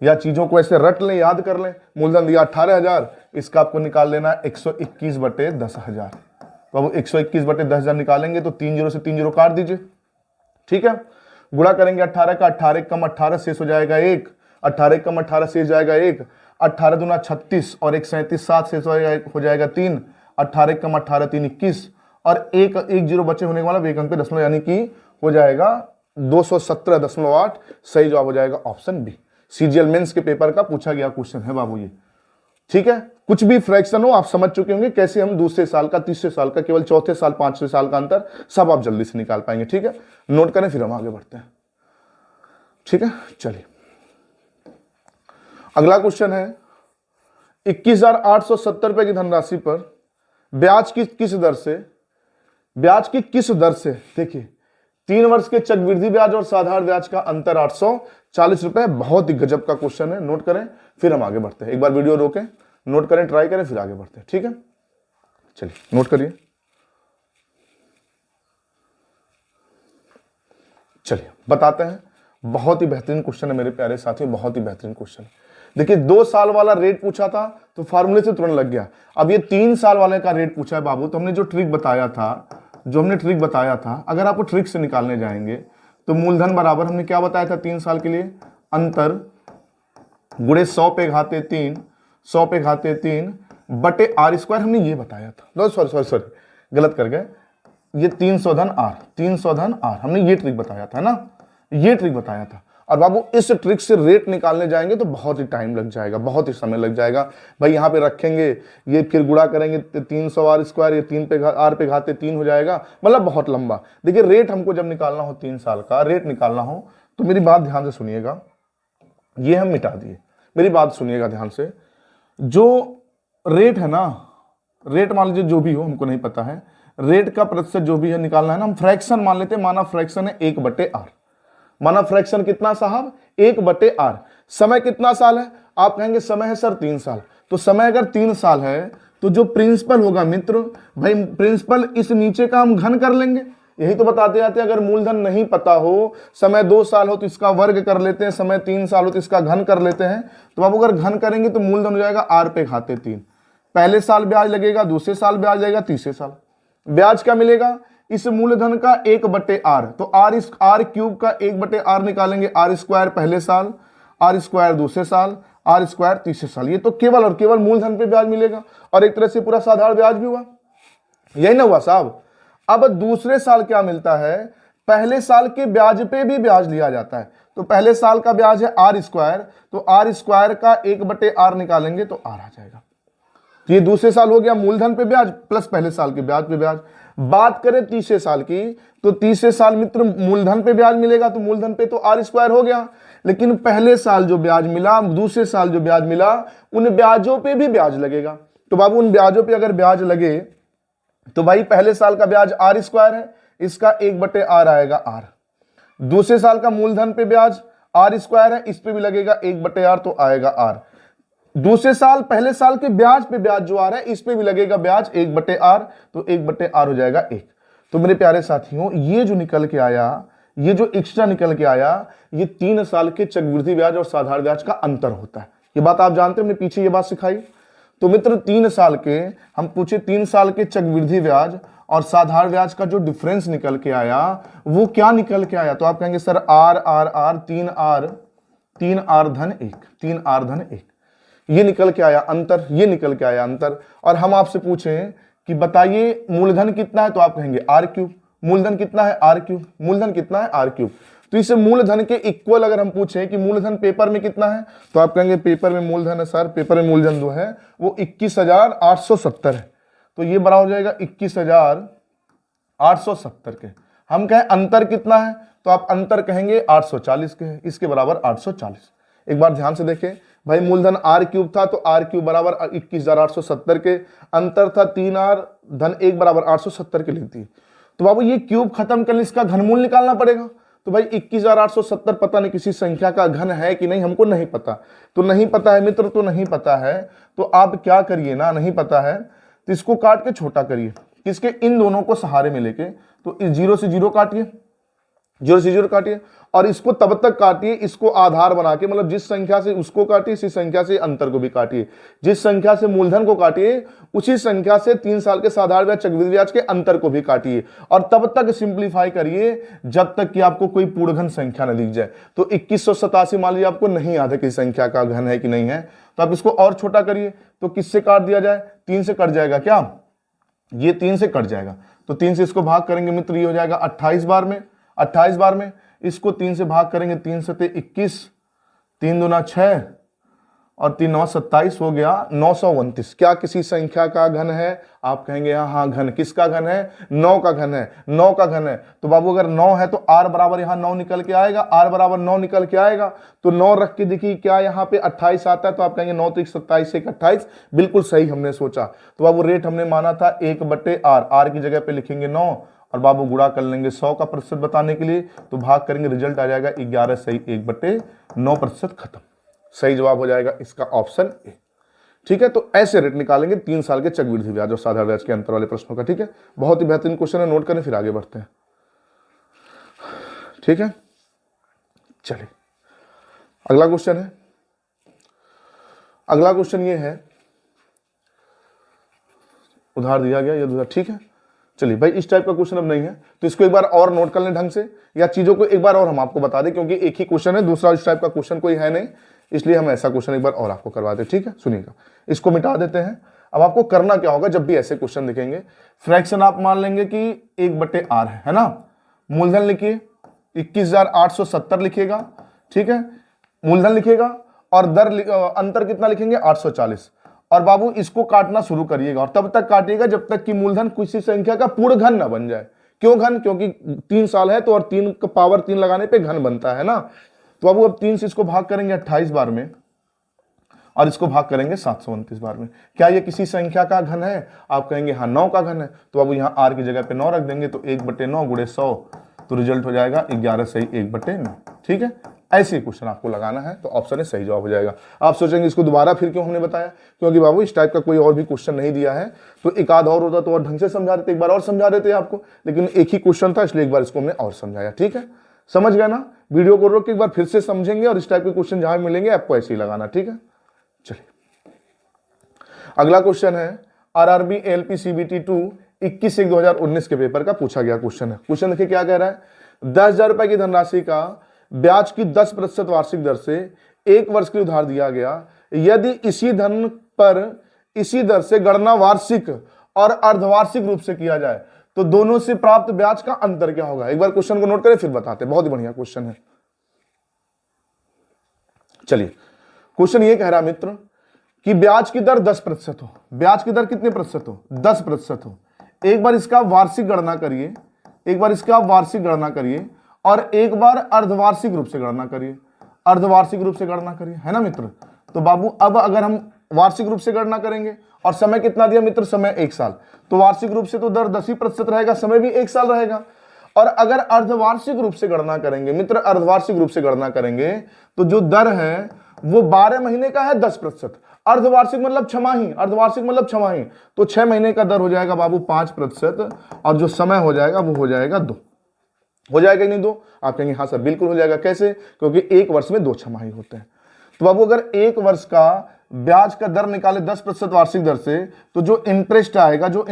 या चीजों को ऐसे रट लें, याद कर लें, मूलधन दिया 18,000, इसका आपको निकाल लेना 121/10,000। तो अब 121/10,000 निकालेंगे तो 3 0 से 3 0 काट दीजिए। ठीक है, गुणा करेंगे 18 का, 18 कम 18 शेष हो जाएगा 1, 18 कम 18 शेष जाएगा 1, 18 दूना 36 और 1 37 7 शेष हो जाएगा 3, 18 कम 18 3 21 और 1 0 बचे होने वाला 1 अंक पे दशमलव, यानी कि हो जाएगा 217.8। सही जवाब हो जाएगा ऑप्शन बी। सीजीएल मेंस के पेपर का पूछा गया क्वेश्चन है बाबू ये। ठीक है, कुछ भी फ्रैक्शन हो आप समझ चुके होंगे कैसे हम दूसरे साल का, तीसरे साल का, केवल चौथे साल, 5वें साल का अंतर सब आप जल्दी से निकाल पाएंगे। ठीक है, नोट करें फिर हम आगे बढ़ते हैं। ठीक है, चलिए अगला क्वेश्चन है, 21,870 रुपए की धनराशि पर ब्याज की किस दर से, ब्याज की किस दर से, देखिए 3 वर्ष के चक्रवृद्धि ब्याज और साधारण ब्याज का अंतर 840 रुपए। बहुत ही गजब का क्वेश्चन है, नोट करें फिर हम आगे बढ़ते हैं। एक बार वीडियो रोकें, नोट करें, ट्राई करें, फिर आगे बढ़ते हैं, ठीक है। चलिए नोट करिए। चलिए बताते हैं। बहुत ही बेहतरीन क्वेश्चन है मेरे प्यारे साथियों, बहुत ही बेहतरीन क्वेश्चन है। देखिए 2 साल वाला रेट पूछा था तो फार्मूले से तुरंत लग गया। अब ये 3 साल वाले का रेट पूछा है बाबू, तो हमने जो ट्रिक बताया था, अगर आपको ट्रिक से निकालने जाएंगे तो मूलधन बराबर हमने क्या बताया था 3 साल के लिए, अंतर गुणे 100 पे घाते 3, 100 पे घाते 3 बटे आर स्क्वायर, हमने ये बताया था। सॉरी गलत कर गए, ये 300 धन आर, 300 धन आर, हमने ये ट्रिक बताया था ना, ये ट्रिक बताया था। और बाबू इस ट्रिक से रेट निकालने जाएंगे तो बहुत ही टाइम लग जाएगा, बहुत ही समय लग जाएगा भाई। यहाँ पे रखेंगे, ये फिर गुणा करेंगे 300 आर स्क्वायर, ये 3 पे आर पे घाते 3 हो जाएगा, मतलब बहुत लंबा। देखिए रेट हमको जब निकालना हो, 3 साल का रेट निकालना हो, तो मेरी बात ध्यान से सुनिएगा, ये हम मिटा दिए, मेरी बात सुनिएगा ध्यान से। जो रेट है ना, रेट मान लीजिए जो भी हो, हमको नहीं पता है, रेट का प्रतिशत जो भी है निकालना है ना, हम फ्रैक्शन मान लेते हैं। माना फ्रैक्शन है 1/r, माना फ्रैक्शन कितना साहब 1/r। समय कितना साल है, आप कहेंगे समय है सर 3 साल, तो समय अगर 3 साल है तो जो प्रिंसिपल होगा मित्र, भाई प्रिंसिपल इस नीचे का हम घन कर लेंगे। यही तो बताते जाते हैं, अगर मूलधन नहीं पता हो, समय 2 साल हो तो इसका वर्ग कर लेते हैं, समय 3 साल हो तो इसका घन कर लेते हैं। तो आप अगर घन करेंगे तो मूलधन हो जाएगा r पे घाते 3। पहले साल ब्याज लगेगा, दूसरे साल ब्याज लगेगा, तीसरे साल ब्याज क्या मिलेगा, इस मूलधन का 1/r, तो r क्यूब का 1/r निकालेंगे, r स्क्वायर पहले साल, r स्क्वायर दूसरे साल, r स्क्वायर तीसरे साल। ये तो केवल और केवल मूलधन पे ब्याज मिलेगा, और एक तरह से पूरा साधारण ब्याज भी हुआ, यही ना हुआ साहब। अब दूसरे साल क्या मिलता है, पहले साल के ब्याज पे भी ब्याज लिया जाता है। तो पहले साल का ब्याज है r स्क्वायर, तो r स्क्वायर का 1/r निकालेंगे तो r आ जाएगा। तो ये दूसरे साल हो गया मूलधन पे ब्याज प्लस पहले साल के ब्याज पे ब्याज। बात करें तीसरे साल की, तो तीसरे साल मित्र मूलधन पे ब्याज मिलेगा, तो मूलधन पे तो r स्क्वायर हो गया, लेकिन पहले साल जो ब्याज मिला, दूसरे साल जो ब्याज मिला, उन ब्याजों पे भी ब्याज लगेगा। तो बाबू उन ब्याजों पे अगर ब्याज लगे तो भाई पहले साल का ब्याज r स्क्वायर है, इसका 1/r आएगा r। दूसरे साल का मूलधन पे ब्याज r स्क्वायर है, इस पे भी लगेगा 1/r, तो आएगा r। दूसरे साल पहले साल के ब्याज पे ब्याज जो आ रहा है, इस पे भी लगेगा ब्याज 1/r, तो 1/r हो जाएगा 1। तो मेरे प्यारे साथियों, ये जो निकल के आया, ये जो एक्स्ट्रा निकल के आया, ये 3 साल के चक्रवृद्धि ब्याज और साधारण ब्याज का अंतर होता है। ये बात आप जानते हैं, हमने पीछे ये बात सिखाई। तो मित्र 3 साल के, हम पूछे 3 साल के चक्रवृद्धि ब्याज और साधारण ब्याज का जो डिफरेंस निकल के आया, वो क्या निकल के आया, तो आप कहेंगे sir r r r 3r धन 1, 3r धन 1, ये निकल के आया अंतर, ये निकल के आया अंतर। और हम आपसे पूछें कि बताइए मूलधन कितना है, तो आप कहेंगे r क्यूब। मूलधन कितना है, r क्यूब। मूलधन कितना है, r क्यूब। तो इसे मूलधन के इक्वल अगर हम पूछें कि मूलधन पेपर में कितना है, तो आप कहेंगे पेपर में मूलधन है सर, पेपर में मूलधन जो है वो 21,870 है, तो ये बराबर हो जाएगा 21,870 के। हम कहें अंतर कितना है, तो आप अंतर कहेंगे 840 के है, इसके बराबर 840। एक बार ध्यान से देखें भाई, मूलधन r क्यूब था, तो r क्यूब बराबर 21,870 के, अंतर था 3r धन 1 बराबर 870 के लेती है। तो बाबू ये क्यूब खत्म करने इसका घनमूल निकालना पड़ेगा। तो भाई 21,870 पता नहीं किसी संख्या का घन है कि नहीं, हमको नहीं पता। तो नहीं पता है मित्र, तो नहीं पता है, तो आप क्या करिए ना, नहीं पता है तो इसको काट के छोटा करिए, किसके, इन दोनों को सहारे में लेके। तो 0 से 0 काटिए, 0 से 0 काटिए, और इसको तब तक काटिए, इसको आधार बना के, मतलब जिस संख्या से उसको काटिए, इसी संख्या से अंतर को भी काटिए। जिस संख्या से मूलधन को काटिए, उसी संख्या से 3 साल के साधारण ब्याज चक्रवृद्धि ब्याज के अंतर को भी काटिए, और तब तक सिंप्लीफाई करिए जब तक कि आपको कोई पूर्णघन संख्या न दिख जाए। तो 2187 मान लीजिए आपको नहीं याद है कि संख्या का घन है कि नहीं है, तो आप इसको और छोटा करिए। तो किससे काट दिया जाए, 3 से कट जाएगा क्या, ये 3 से कट जाएगा। तो 3 से इसको भाग करेंगे मित्र, ये हो जाएगा 28 बार में, 28 बार में। इसको 3 से भाग करेंगे, 3 से 21, 3 दूना 6, और 3 9 27 हो गया 929। क्या किसी संख्या का घन है? आप कहेंगे हाँ घन। किसका घन है? 9 का घन है। 9 का घन है तो बाबू अगर 9 है तो r बराबर यहाँ 9 निकल के आएगा। r बराबर 9 निकल के आएगा तो 9 रख के देखिए क्या यहाँ पे 28 आता है। तो आप कहेंगे 9 तो 27 1 28। बिल्कुल सही हमने सोचा। तो बाबू रेट हमने माना था 1/r। r की जगह पे लिखेंगे 9 और बाबू गुणा कर लेंगे 100 का प्रतिशत बताने के लिए। तो भाग करेंगे, रिजल्ट आ जाएगा 11 सही 1/9%। खत्म। सही जवाब हो जाएगा इसका ऑप्शन ए। ठीक है, तो ऐसे रेट निकालेंगे 3 साल के चक्रवृद्धि ब्याज और साधारण ब्याज के अंतर वाले प्रश्नों का। ठीक है, बहुत ही बेहतरीन क्वेश्चन है, नोट करें फिर आगे बढ़ते हैं। ठीक है, चलिए अगला क्वेश्चन है। अगला क्वेश्चन ये है, उधार दिया गया ये उधार। ठीक है, चलिए भाई इस टाइप का क्वेश्चन अब नहीं है तो इसको एक बार और नोट कर लें ढंग से, या चीजों को एक बार और हम आपको बता दें, क्योंकि एक ही क्वेश्चन है, दूसरा इस टाइप का क्वेश्चन कोई है नहीं, इसलिए हम ऐसा क्वेश्चन एक बार और आपको करवा दें। ठीक है, सुनिएगा, इसको मिटा देते हैं। अब आपको करना क्या होगा, जब भी ऐसे क्वेश्चन दिखेंगे, फ्रैक्शन आप मान लेंगे कि 1/r है ना। मूलधन लिखिए 21,870 लिखिएगा। ठीक है, मूलधन लिखिएगा और दर अंतर कितना लिखेंगे 840। और बाबू इसको काटना शुरू करिएगा और तब तक काटिएगा जब तक कि मूलधन किसी संख्या का पूर्ण घन ना बन जाए। क्यों घन? क्योंकि 3 साल है तो और 3 का पावर 3 लगाने पे घन बनता है ना। तो बाबू अब 3 से इसको भाग करेंगे 28 बार में और इसको भाग करेंगे 729 बार में। क्या ये किसी संख्या का घन है? आप कहेंगे हाँ 9 का घन है। तो बाबू यहाँ r की जगह पे 9 रख देंगे तो 1/9 गुणे 100 तो रिजल्ट हो जाएगा 11 सही 1/9। ठीक है, ऐसे क्वेश्चन आपको लगाना है तो ऑप्शन है सही जवाब हो जाएगा। आप सोचेंगे इसको दोबारा फिर क्यों हमने बताया, क्योंकि बाबू इस टाइप का कोई और भी क्वेश्चन नहीं दिया है तो एक आध और होता तो और ढंग से समझा देते, एक बार और समझा देते आपको, लेकिन एक ही क्वेश्चन था इसलिए एक बार इसको हमने और समझाया। ठीक है, समझ गया ना? वीडियो को रोक के एक बार फिर से समझेंगे और इस टाइप के क्वेश्चन जहां मिलेंगे आपको ऐसे ही लगाना। ठीक है, चलिए अगला क्वेश्चन है RRB ALP CBT 2 21/1/2019 के पेपर का पूछा गया क्वेश्चन है। क्वेश्चन देखिए क्या कह रहा है, 10,000 रुपए की धनराशि का ब्याज की 10% वार्षिक दर से 1 वर्ष के लिए उधार दिया गया। यदि इसी धन पर इसी दर से गणना वार्षिक और अर्धवार्षिक रूप से किया जाए तो दोनों से प्राप्त ब्याज का अंतर क्या होगा। एक बार क्वेश्चन को नोट करें फिर बताते हैं, बहुत ही बढ़िया क्वेश्चन है। चलिए क्वेश्चन ये कह रहा मित्र कि ब्याज की दर 10% हो। ब्याज की दर कितने प्रतिशत हो? 10% हो। एक बार इसका वार्षिक गणना करिए, एक बार इसका वार्षिक गणना करिए और एक बार अर्धवार्षिक रूप से गणना करिए। अर्धवार्षिक रूप से गणना करिए, है ना मित्र। तो बाबू अब अगर हम वार्षिक रूप से गणना करेंगे और समय कितना दिया मित्र, समय 1 साल, तो वार्षिक रूप से तो दर 10% रहेगा, समय भी 1 साल रहेगा। और अगर अर्धवार्षिक रूप से गणना करेंगे मित्र, अर्धवार्षिक रूप से गणना करेंगे तो जो दर है वो 12 महीने का है 10%। अर्धवार्षिक मतलब छमाही, अर्धवार्षिक मतलब छमाही, तो 6 महीने का दर हो जाएगा बाबू 5% और जो समय हो जाएगा वो हो जाएगा 2। हो जाएगा कि नहीं 2? आप कहेंगे हाँ सर बिल्कुल हो जाएगा। कैसे? क्योंकि 1 वर्ष में 2 छमाही होते हैं। तो बाबू अगर 1 वर्ष का ब्याज का दर निकाले 10% वार्षिक दर से तो जो इंटरेस्ट आएगा वो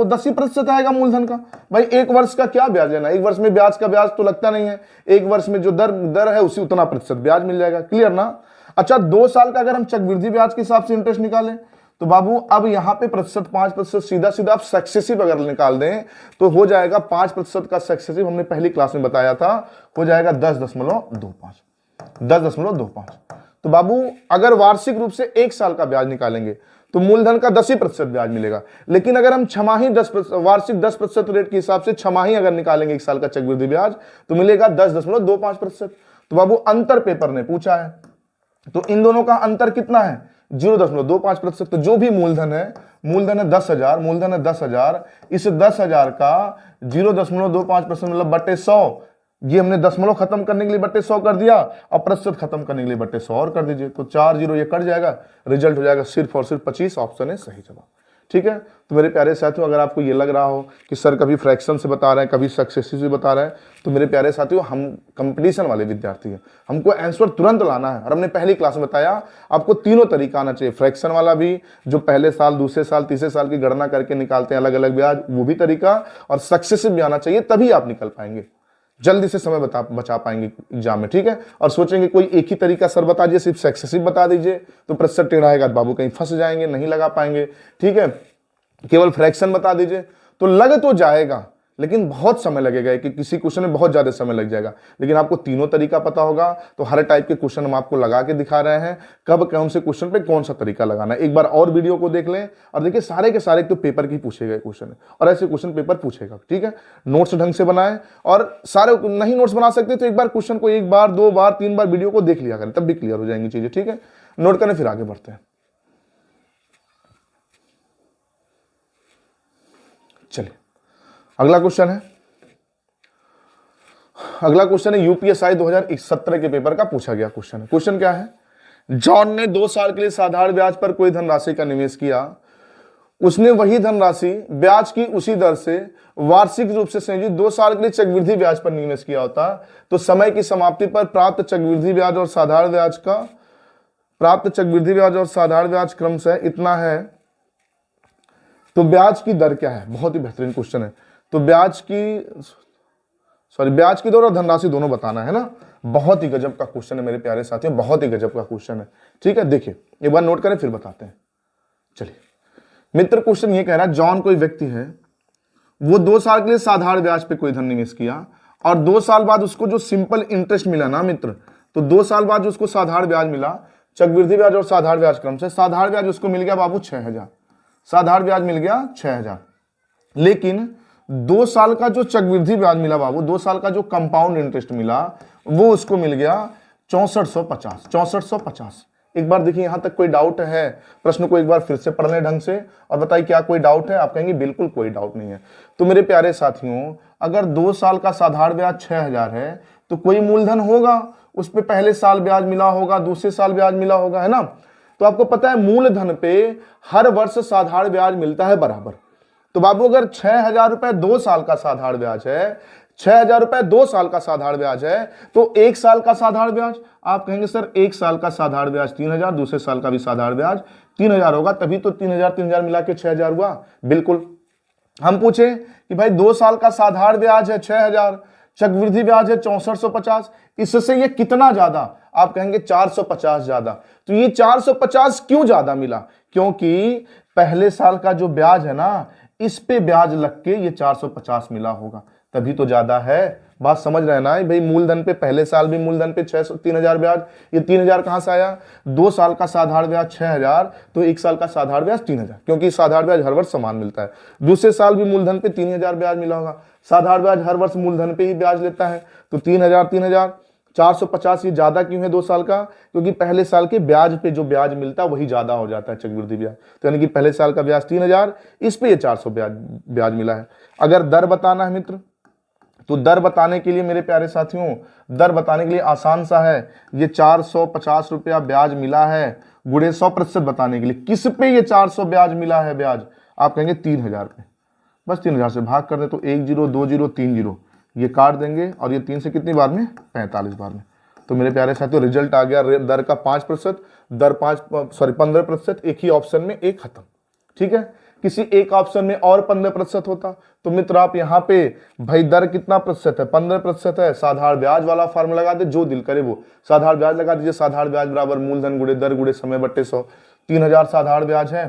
10% आएगा मूलधन का। भाई 1 वर्ष का क्या ब्याज लेना, 1 वर्ष में ब्याज का ब्याज तो लगता नहीं है, 1 वर्ष में जो दर है उसी उतना प्रतिशत ब्याज मिल जाएगा। क्लियर ना? अच्छा 2 साल का अगर हम चक्रवृद्धि ब्याज के हिसाब से इंटरेस्ट निकालें तो बाबू अब यहां पे प्रतिशत 5% सीधा सीधा आप सक्सेसिव अगर निकाल दें तो हो जाएगा 5% का सक्सेसिव, हमने पहली क्लास में बताया था, हो जाएगा 10.25। तो बाबू अगर वार्षिक रूप से 1 साल का ब्याज निकालेंगे तो मूलधन का 10% ब्याज मिलेगा। लेकिन अगर हम छमाही वार्षिक 10% रेट के हिसाब से छमाही अगर निकालेंगे 1 साल का चक्रवृद्धि ब्याज तो मिलेगा 10.25%। तो बाबू अंतर पेपर ने पूछा है तो इन दोनों का अंतर कितना है 0.25%। तो जो भी मूलधन है 10,000, मूलधन है 10,000, इस 10,000 का 0.25% मतलब बटे 100, ये हमने दशमलव खत्म करने के लिए बटे 100 कर दिया और प्रतिशत खत्म करने के लिए बटे 100 और कर दीजिए तो 4 0 ये कट जाएगा, रिजल्ट हो जाएगा सिर्फ और सिर्फ 25। ऑप्शन है सही जवाब। ठीक है, तो मेरे प्यारे साथियों अगर आपको ये लग रहा हो कि सर कभी फ्रैक्शन से बता रहे हैं कभी सक्सेसिव से बता रहे हैं तो मेरे प्यारे साथियों हम कंपटीशन वाले विद्यार्थी हैं, हमको आंसर तुरंत लाना है। और हमने पहली क्लास में बताया आपको तीनों तरीका आना चाहिए, फ्रैक्शन वाला भी जो पहले साल दूसरे साल तीसरे साल की गणना करके निकालते हैं अलग अलग ब्याज, वो भी तरीका, और सक्सेसिव भी आना चाहिए, तभी आप निकल पाएंगे, जल्दी से समय बचा पाएंगे एग्जाम में। ठीक है, और सोचेंगे कोई एक ही तरीका सर बता दीजिए, सिर्फ सक्सेसिव बता दीजिए तो प्रतिशत टेढ़ा आएगा, बाबू कहीं फंस जाएंगे, नहीं लगा पाएंगे। ठीक है, केवल फ्रैक्शन बता दीजिए तो लग तो जाएगा लेकिन बहुत समय लगेगा कि किसी क्वेश्चन में बहुत ज्यादा समय लग जाएगा। लेकिन आपको तीनों तरीका पता होगा तो हर टाइप के क्वेश्चन हम आपको लगा के दिखा रहे हैं, कब कौन से क्वेश्चन पे कौन सा तरीका लगाना है। एक बार और वीडियो को देख लें और देखिए सारे के सारे तो पेपर की पूछे गए क्वेश्चन है और ऐसे क्वेश्चन पेपर पूछेगा। ठीक है, नोट्स ढंग से बनाए और सारे नहीं नोट्स बना सकते तो एक बार क्वेश्चन को एक बार, दो बार, तीन बार वीडियो को देख लिया करें, तब भी क्लियर हो जाएंगी चीजें। ठीक है, नोट करें फिर आगे बढ़ते हैं। चलिए अगला क्वेश्चन है, अगला क्वेश्चन है यूपीएसआई 2017 के पेपर का पूछा गया क्वेश्चन है। क्वेश्चन क्या है, जॉन ने 2 साल के लिए साधारण ब्याज पर कोई धनराशि का निवेश किया, उसने वही धनराशि ब्याज की उसी दर से वार्षिक रूप से संयोजित 2 साल के लिए चक्रवृद्धि ब्याज पर निवेश किया होता तो समय की समाप्ति पर प्राप्त चक्रवृद्धि ब्याज और साधारण ब्याज क्रमशः इतना है, तो ब्याज की दर क्या है। बहुत ही बेहतरीन क्वेश्चन है। तो ब्याज की दर और धनराशि दोनों बताना है ना। बहुत ही गजब का क्वेश्चन है मेरे प्यारे साथियों, बहुत ही गजब का क्वेश्चन है। ठीक है, देखिए एक बार नोट करें फिर बताते हैं। चलिए मित्र, क्वेश्चन ये कह रहा है जॉन कोई व्यक्ति है, वो 2 साल के लिए साधारण ब्याज पे कोई धन निवेश किया और 2 साल बाद उसको जो सिंपल इंटरेस्ट मिला ना मित्र, तो 2 साल बाद जो उसको साधारण ब्याज मिला, चक्रवृद्धि ब्याज और साधारण ब्याज क्रम से, साधारण ब्याज उसको मिल गया बाबू 6000, साधारण ब्याज मिल गया 6000। लेकिन 2 साल का जो चक्रवृद्धि ब्याज मिला बाबू, 2 साल का जो कंपाउंड इंटरेस्ट मिला वो उसको मिल गया 6450। एक बार देखिए यहां तक कोई डाउट है, प्रश्न को एक बार फिर से पढ़ लें ढंग से और बताइए क्या कोई डाउट है। आप कहेंगे बिल्कुल कोई डाउट नहीं है। तो मेरे प्यारे साथियों, अगर 2 साल का साधारण ब्याज 6000 है तो कोई मूलधन होगा, उस पे पहले साल ब्याज मिला होगा, दूसरे साल ब्याज मिला होगा, है ना। तो आपको पता है मूलधन पे हर वर्ष साधारण ब्याज मिलता है बराबर। तो बाबू अगर 6000 रुपए 2 साल का साधारण ब्याज है, 6000 रुपए 2 साल का साधारण ब्याज है, तो 1 साल का साधारण ब्याज, आप कहेंगे सर 1 साल का साधारण ब्याज 3000, दूसरे साल का भी साधारण ब्याज 3000 होगा, तभी तो 3000 मिला के 6000 हुआ। बिल्कुल। हम पूछे कि भाई 2 साल का साधारण ब्याज है 6000, चक्रवृद्धि ब्याज है 6450, इससे ये कितना ज्यादा, आप कहेंगे 450 ज्यादा। तो ये 450 क्यों ज्यादा मिला, क्योंकि पहले साल का जो ब्याज है ना, इस पे ब्याज लग के ये 450 मिला होगा, तभी तो ज्यादा है। बात समझ रहे हैं ना भाई, मूलधन पे पहले साल भी मूलधन पे 3000 ब्याज, ये 3000 कहां से आया, 2 साल का साधारण ब्याज 6000, तो 1 साल का साधारण ब्याज 3000, क्योंकि साधारण ब्याज हर वर्ष समान मिलता है। दूसरे साल भी मूलधन पे 3000 ब्याज मिला होगा, साधारण ब्याज हर वर्ष मूलधन पे ही ब्याज लेता है, तो 3000 450 ये ज्यादा क्यों है 2 साल का, क्योंकि पहले साल के ब्याज पे जो ब्याज मिलता है वही ज्यादा हो जाता है चक्रवृद्धि ब्याज। तो यानी कि पहले साल का ब्याज 3000, इस पे ये 400 ब्याज मिला है। अगर दर बताना है मित्र, तो दर बताने के लिए मेरे प्यारे साथियों, दर बताने के लिए आसान सा है, ये 450 रुपया ब्याज मिला है गुणे 100% बताने के लिए, किस पे ये 400 ब्याज मिला है ब्याज, आप कहेंगे 3000 पे। बस 3000 से भाग कर दे तो 1 0 2 0 3 0 ये काट देंगे और ये 3 से कितनी बार में, 45 बार में। तो मेरे प्यारे साथियों रिजल्ट आ गया दर का 5%, दर 15%, एक ही ऑप्शन में एक खत्म। ठीक है, किसी एक ऑप्शन में और 15% होता तो मित्र आप यहाँ पे भाई दर कितना प्रतिशत है, 15% है, साधारण ब्याज वाला फार्मूला लगा दे, जो दिल करे वो साधारण ब्याज लगा दीजिए। साधारण ब्याज बराबर मूलधन गुणे दर गुणे समय बट्टे 100। 3000 साधारण ब्याज है,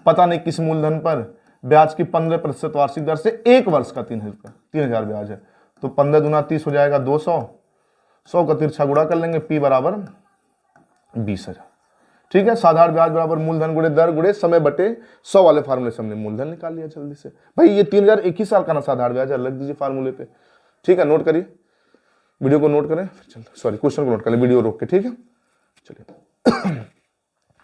पता नहीं किस मूलधन पर, ब्याज की 15% वार्षिक दर से 1 वर्ष का 3000 ब्याज है, तो 15 दूना 30 हो जाएगा 200, 100 का तिरछा गुणा कर लेंगे, पी बराबर 20000। ठीक है, साधारण ब्याज बराबर मूलधन गुणे दर गुणे समय बटे 100 वाले फार्मूले से हमने मूलधन निकाल लिया जल्दी से। भाई ये 3000 एक ही साल का ना साधारण ब्याज है, लग दीजिए फार्मूले पे। ठीक है, नोट करिए, वीडियो को नोट करें, सॉरी क्वेश्चन को नोट करें, वीडियो रोक के। ठीक है, चलिए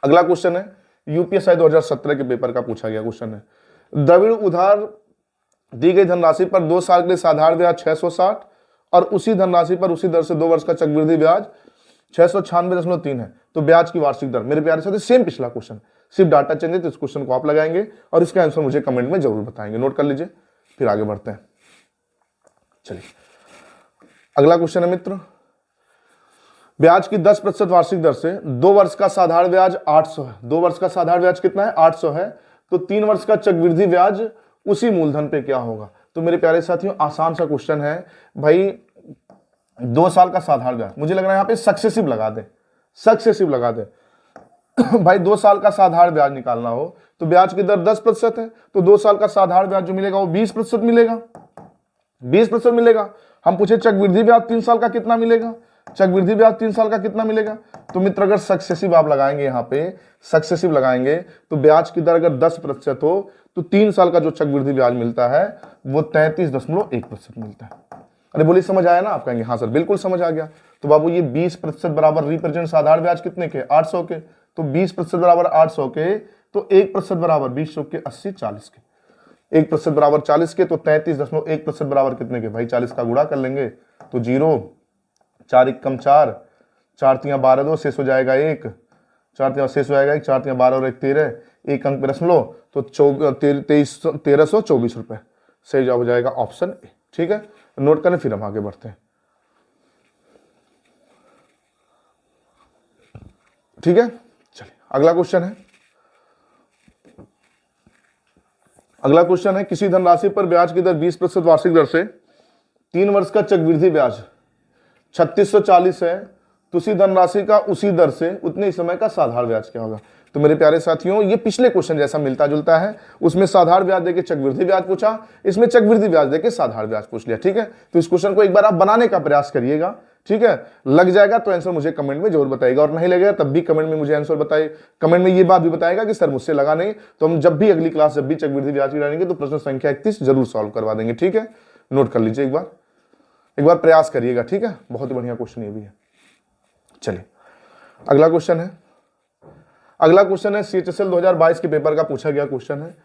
अगला क्वेश्चन है यूपीएसआई 2017 के पेपर का पूछा गया क्वेश्चन है, द्रविड़ उधार दी गई धनराशि पर 2 साल के लिए साधारण ब्याज 660 और उसी धनराशि पर उसी दर से 2 वर्ष का चक्रवृद्धि ब्याज 696.3 है, तो ब्याज की वार्षिक दर। मेरे प्यारे साथी सेम पिछला क्वेश्चन, सिर्फ डाटा चेंज है, तो इस क्वेश्चन को आप लगाएंगे और इसका आंसर मुझे कमेंट में जरूर बताएंगे। नोट कर लीजिए, फिर आगे बढ़ते हैं। चलिए अगला क्वेश्चन है मित्र, ब्याज की 10% वार्षिक दर से 2 वर्ष का साधारण ब्याज 800 है। 2 वर्ष का साधारण ब्याज कितना है, 800 है, तो 3 वर्ष का चक्रवृद्धि ब्याज उसी मूलधन पे क्या होगा। तो मेरे प्यारे साथियों आसान सा क्वेश्चन है भाई, 2 साल का साधारण ब्याज, मुझे लग रहा है यहाँ पे सक्सेसिव लगा दे, सक्सेसिव लगा दे भाई 2 साल का साधारण ब्याज निकालना हो तो ब्याज की दर 10% है, तो 2 साल का साधारण ब्याज जो मिलेगा वो 20% मिलेगा, 20% मिलेगा। हम पूछे चक्रवृद्धि ब्याज 3 साल का कितना मिलेगा, चक्रवृद्धि ब्याज 3 साल का कितना मिलेगा। तो मित्र अगर सक्सेसिव आप लगाएंगे, यहाँ पे सक्सेसिव लगाएंगे तो ब्याज की दर अगर 10% हो तो 3 साल का जो चक्रवृद्धि ब्याज मिलता है वो 33.1% मिलता है। अरे बोलिए समझ आया ना? आप कहेंगे हाँ सर बिल्कुल समझ आ गया। तो बाबू ये 20% बराबर रिप्रेजेंट साधारण ब्याज कितने के, 800 के, तो 20% बराबर 800 के, तो 1% बराबर 20 के 80 40 के, 1% बराबर 40 के, तो 33.1% बराबर कितने के भाई, 40 का गुणा कर लेंगे तो 0, 4 एकम 4, 4 तिया 12, 2 शेष हो जाएगा 1, 4 तिया शेष हो जाएगा 1, 4 तिया 12 और 1 13, 1 अंक पे रख लो तो 1324 रुपए। सही जवाब हो जाएगा ऑप्शन ए। ठीक है, नोट करें फिर हम आगे बढ़ते हैं। ठीक है, चलिए अगला क्वेश्चन है। अगला क्वेश्चन है, किसी धनराशि पर ब्याज की दर 20% वार्षिक दर से 3 वर्ष का चक्रवृद्धि ब्याज 3640 है, तो उसी धनराशि का उसी दर से उतने ही समय का साधारण ब्याज क्या होगा। तो मेरे प्यारे साथियों, ये पिछले क्वेश्चन जैसा मिलता जुलता है, उसमें साधारण ब्याज देके चक्रवृद्धि ब्याज पूछा, इसमें चक्रवृद्धि ब्याज देके साधारण ब्याज पूछ लिया। ठीक है, तो इस क्वेश्चन को एक बार आप बनाने का प्रयास करिएगा। ठीक है, लग जाएगा तो आंसर मुझे कमेंट में जरूर बताइएगा, और नहीं लगेगा तब भी कमेंट में मुझे आंसर बताइए। कमेंट में ये बात भी बताएगा कि सर मुझसे लगा नहीं, तो हम जब भी अगली क्लास जब भी चक्रवृद्धि ब्याज की डालेंगे तो प्रश्न संख्या 31 जरूर सॉल्व करवा देंगे। ठीक है, नोट कर लीजिए, एक बार प्रयास करिएगा। ठीक है, बहुत ही बढ़िया क्वेश्चन ये भी है। चलिए अगला क्वेश्चन है। अगला क्वेश्चन है CHSL 2022 के पेपर का पूछा गया क्वेश्चन है।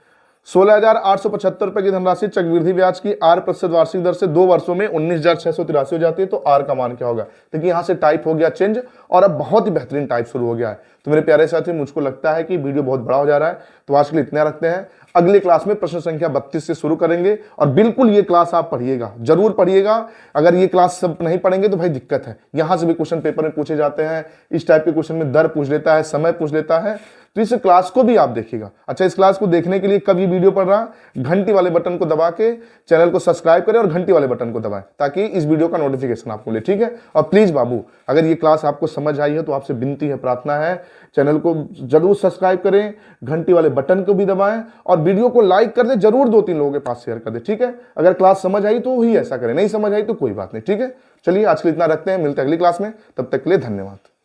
16,875 रुपए की धनराशि चक्रवृद्धि ब्याज की 8% वार्षिक दर से 2 वर्षों में 19,683 हो जाती है, तो आर का मान क्या होगा। देखिए यहाँ से टाइप हो गया चेंज, और अब बहुत ही बेहतरीन टाइप शुरू हो गया है। तो मेरे प्यारे साथी, मुझको लगता है कि वीडियो बहुत बड़ा हो जा रहा है, तो आज के लिए इतना रखते हैं। अगली क्लास में प्रश्न संख्या 32 से शुरू करेंगे, और बिल्कुल ये क्लास आप पढ़िएगा, जरूर पढ़िएगा। अगर ये क्लास सब नहीं पढ़ेंगे तो भाई दिक्कत है। यहाँ से भी क्वेश्चन पेपर में पूछे जाते हैं, इस टाइप के क्वेश्चन में दर पूछ लेता है, समय पूछ लेता है, तो इस क्लास को भी आप देखिएगा। अच्छा, इस क्लास को देखने के लिए कब ये वीडियो पढ़ रहा, घंटी वाले बटन को दबा के चैनल को सब्सक्राइब करें और घंटी वाले बटन को दबाएं, ताकि इस वीडियो का नोटिफिकेशन आपको मिले। ठीक है, और प्लीज बाबू, अगर ये क्लास आपको समझ आई है तो आपसे विनती है, प्रार्थना है, चैनल को जरूर सब्सक्राइब करें, घंटी वाले बटन को भी दबाएं, और वीडियो को लाइक कर दे, जरूर 2-3 लोगों के पास शेयर कर दे। ठीक है, अगर क्लास समझ आई तो ही ऐसा करें, नहीं समझ आई तो कोई बात नहीं। ठीक है, चलिए आज के लिए इतना रखते हैं, मिलते हैं अगली क्लास में, तब तक के लिए धन्यवाद।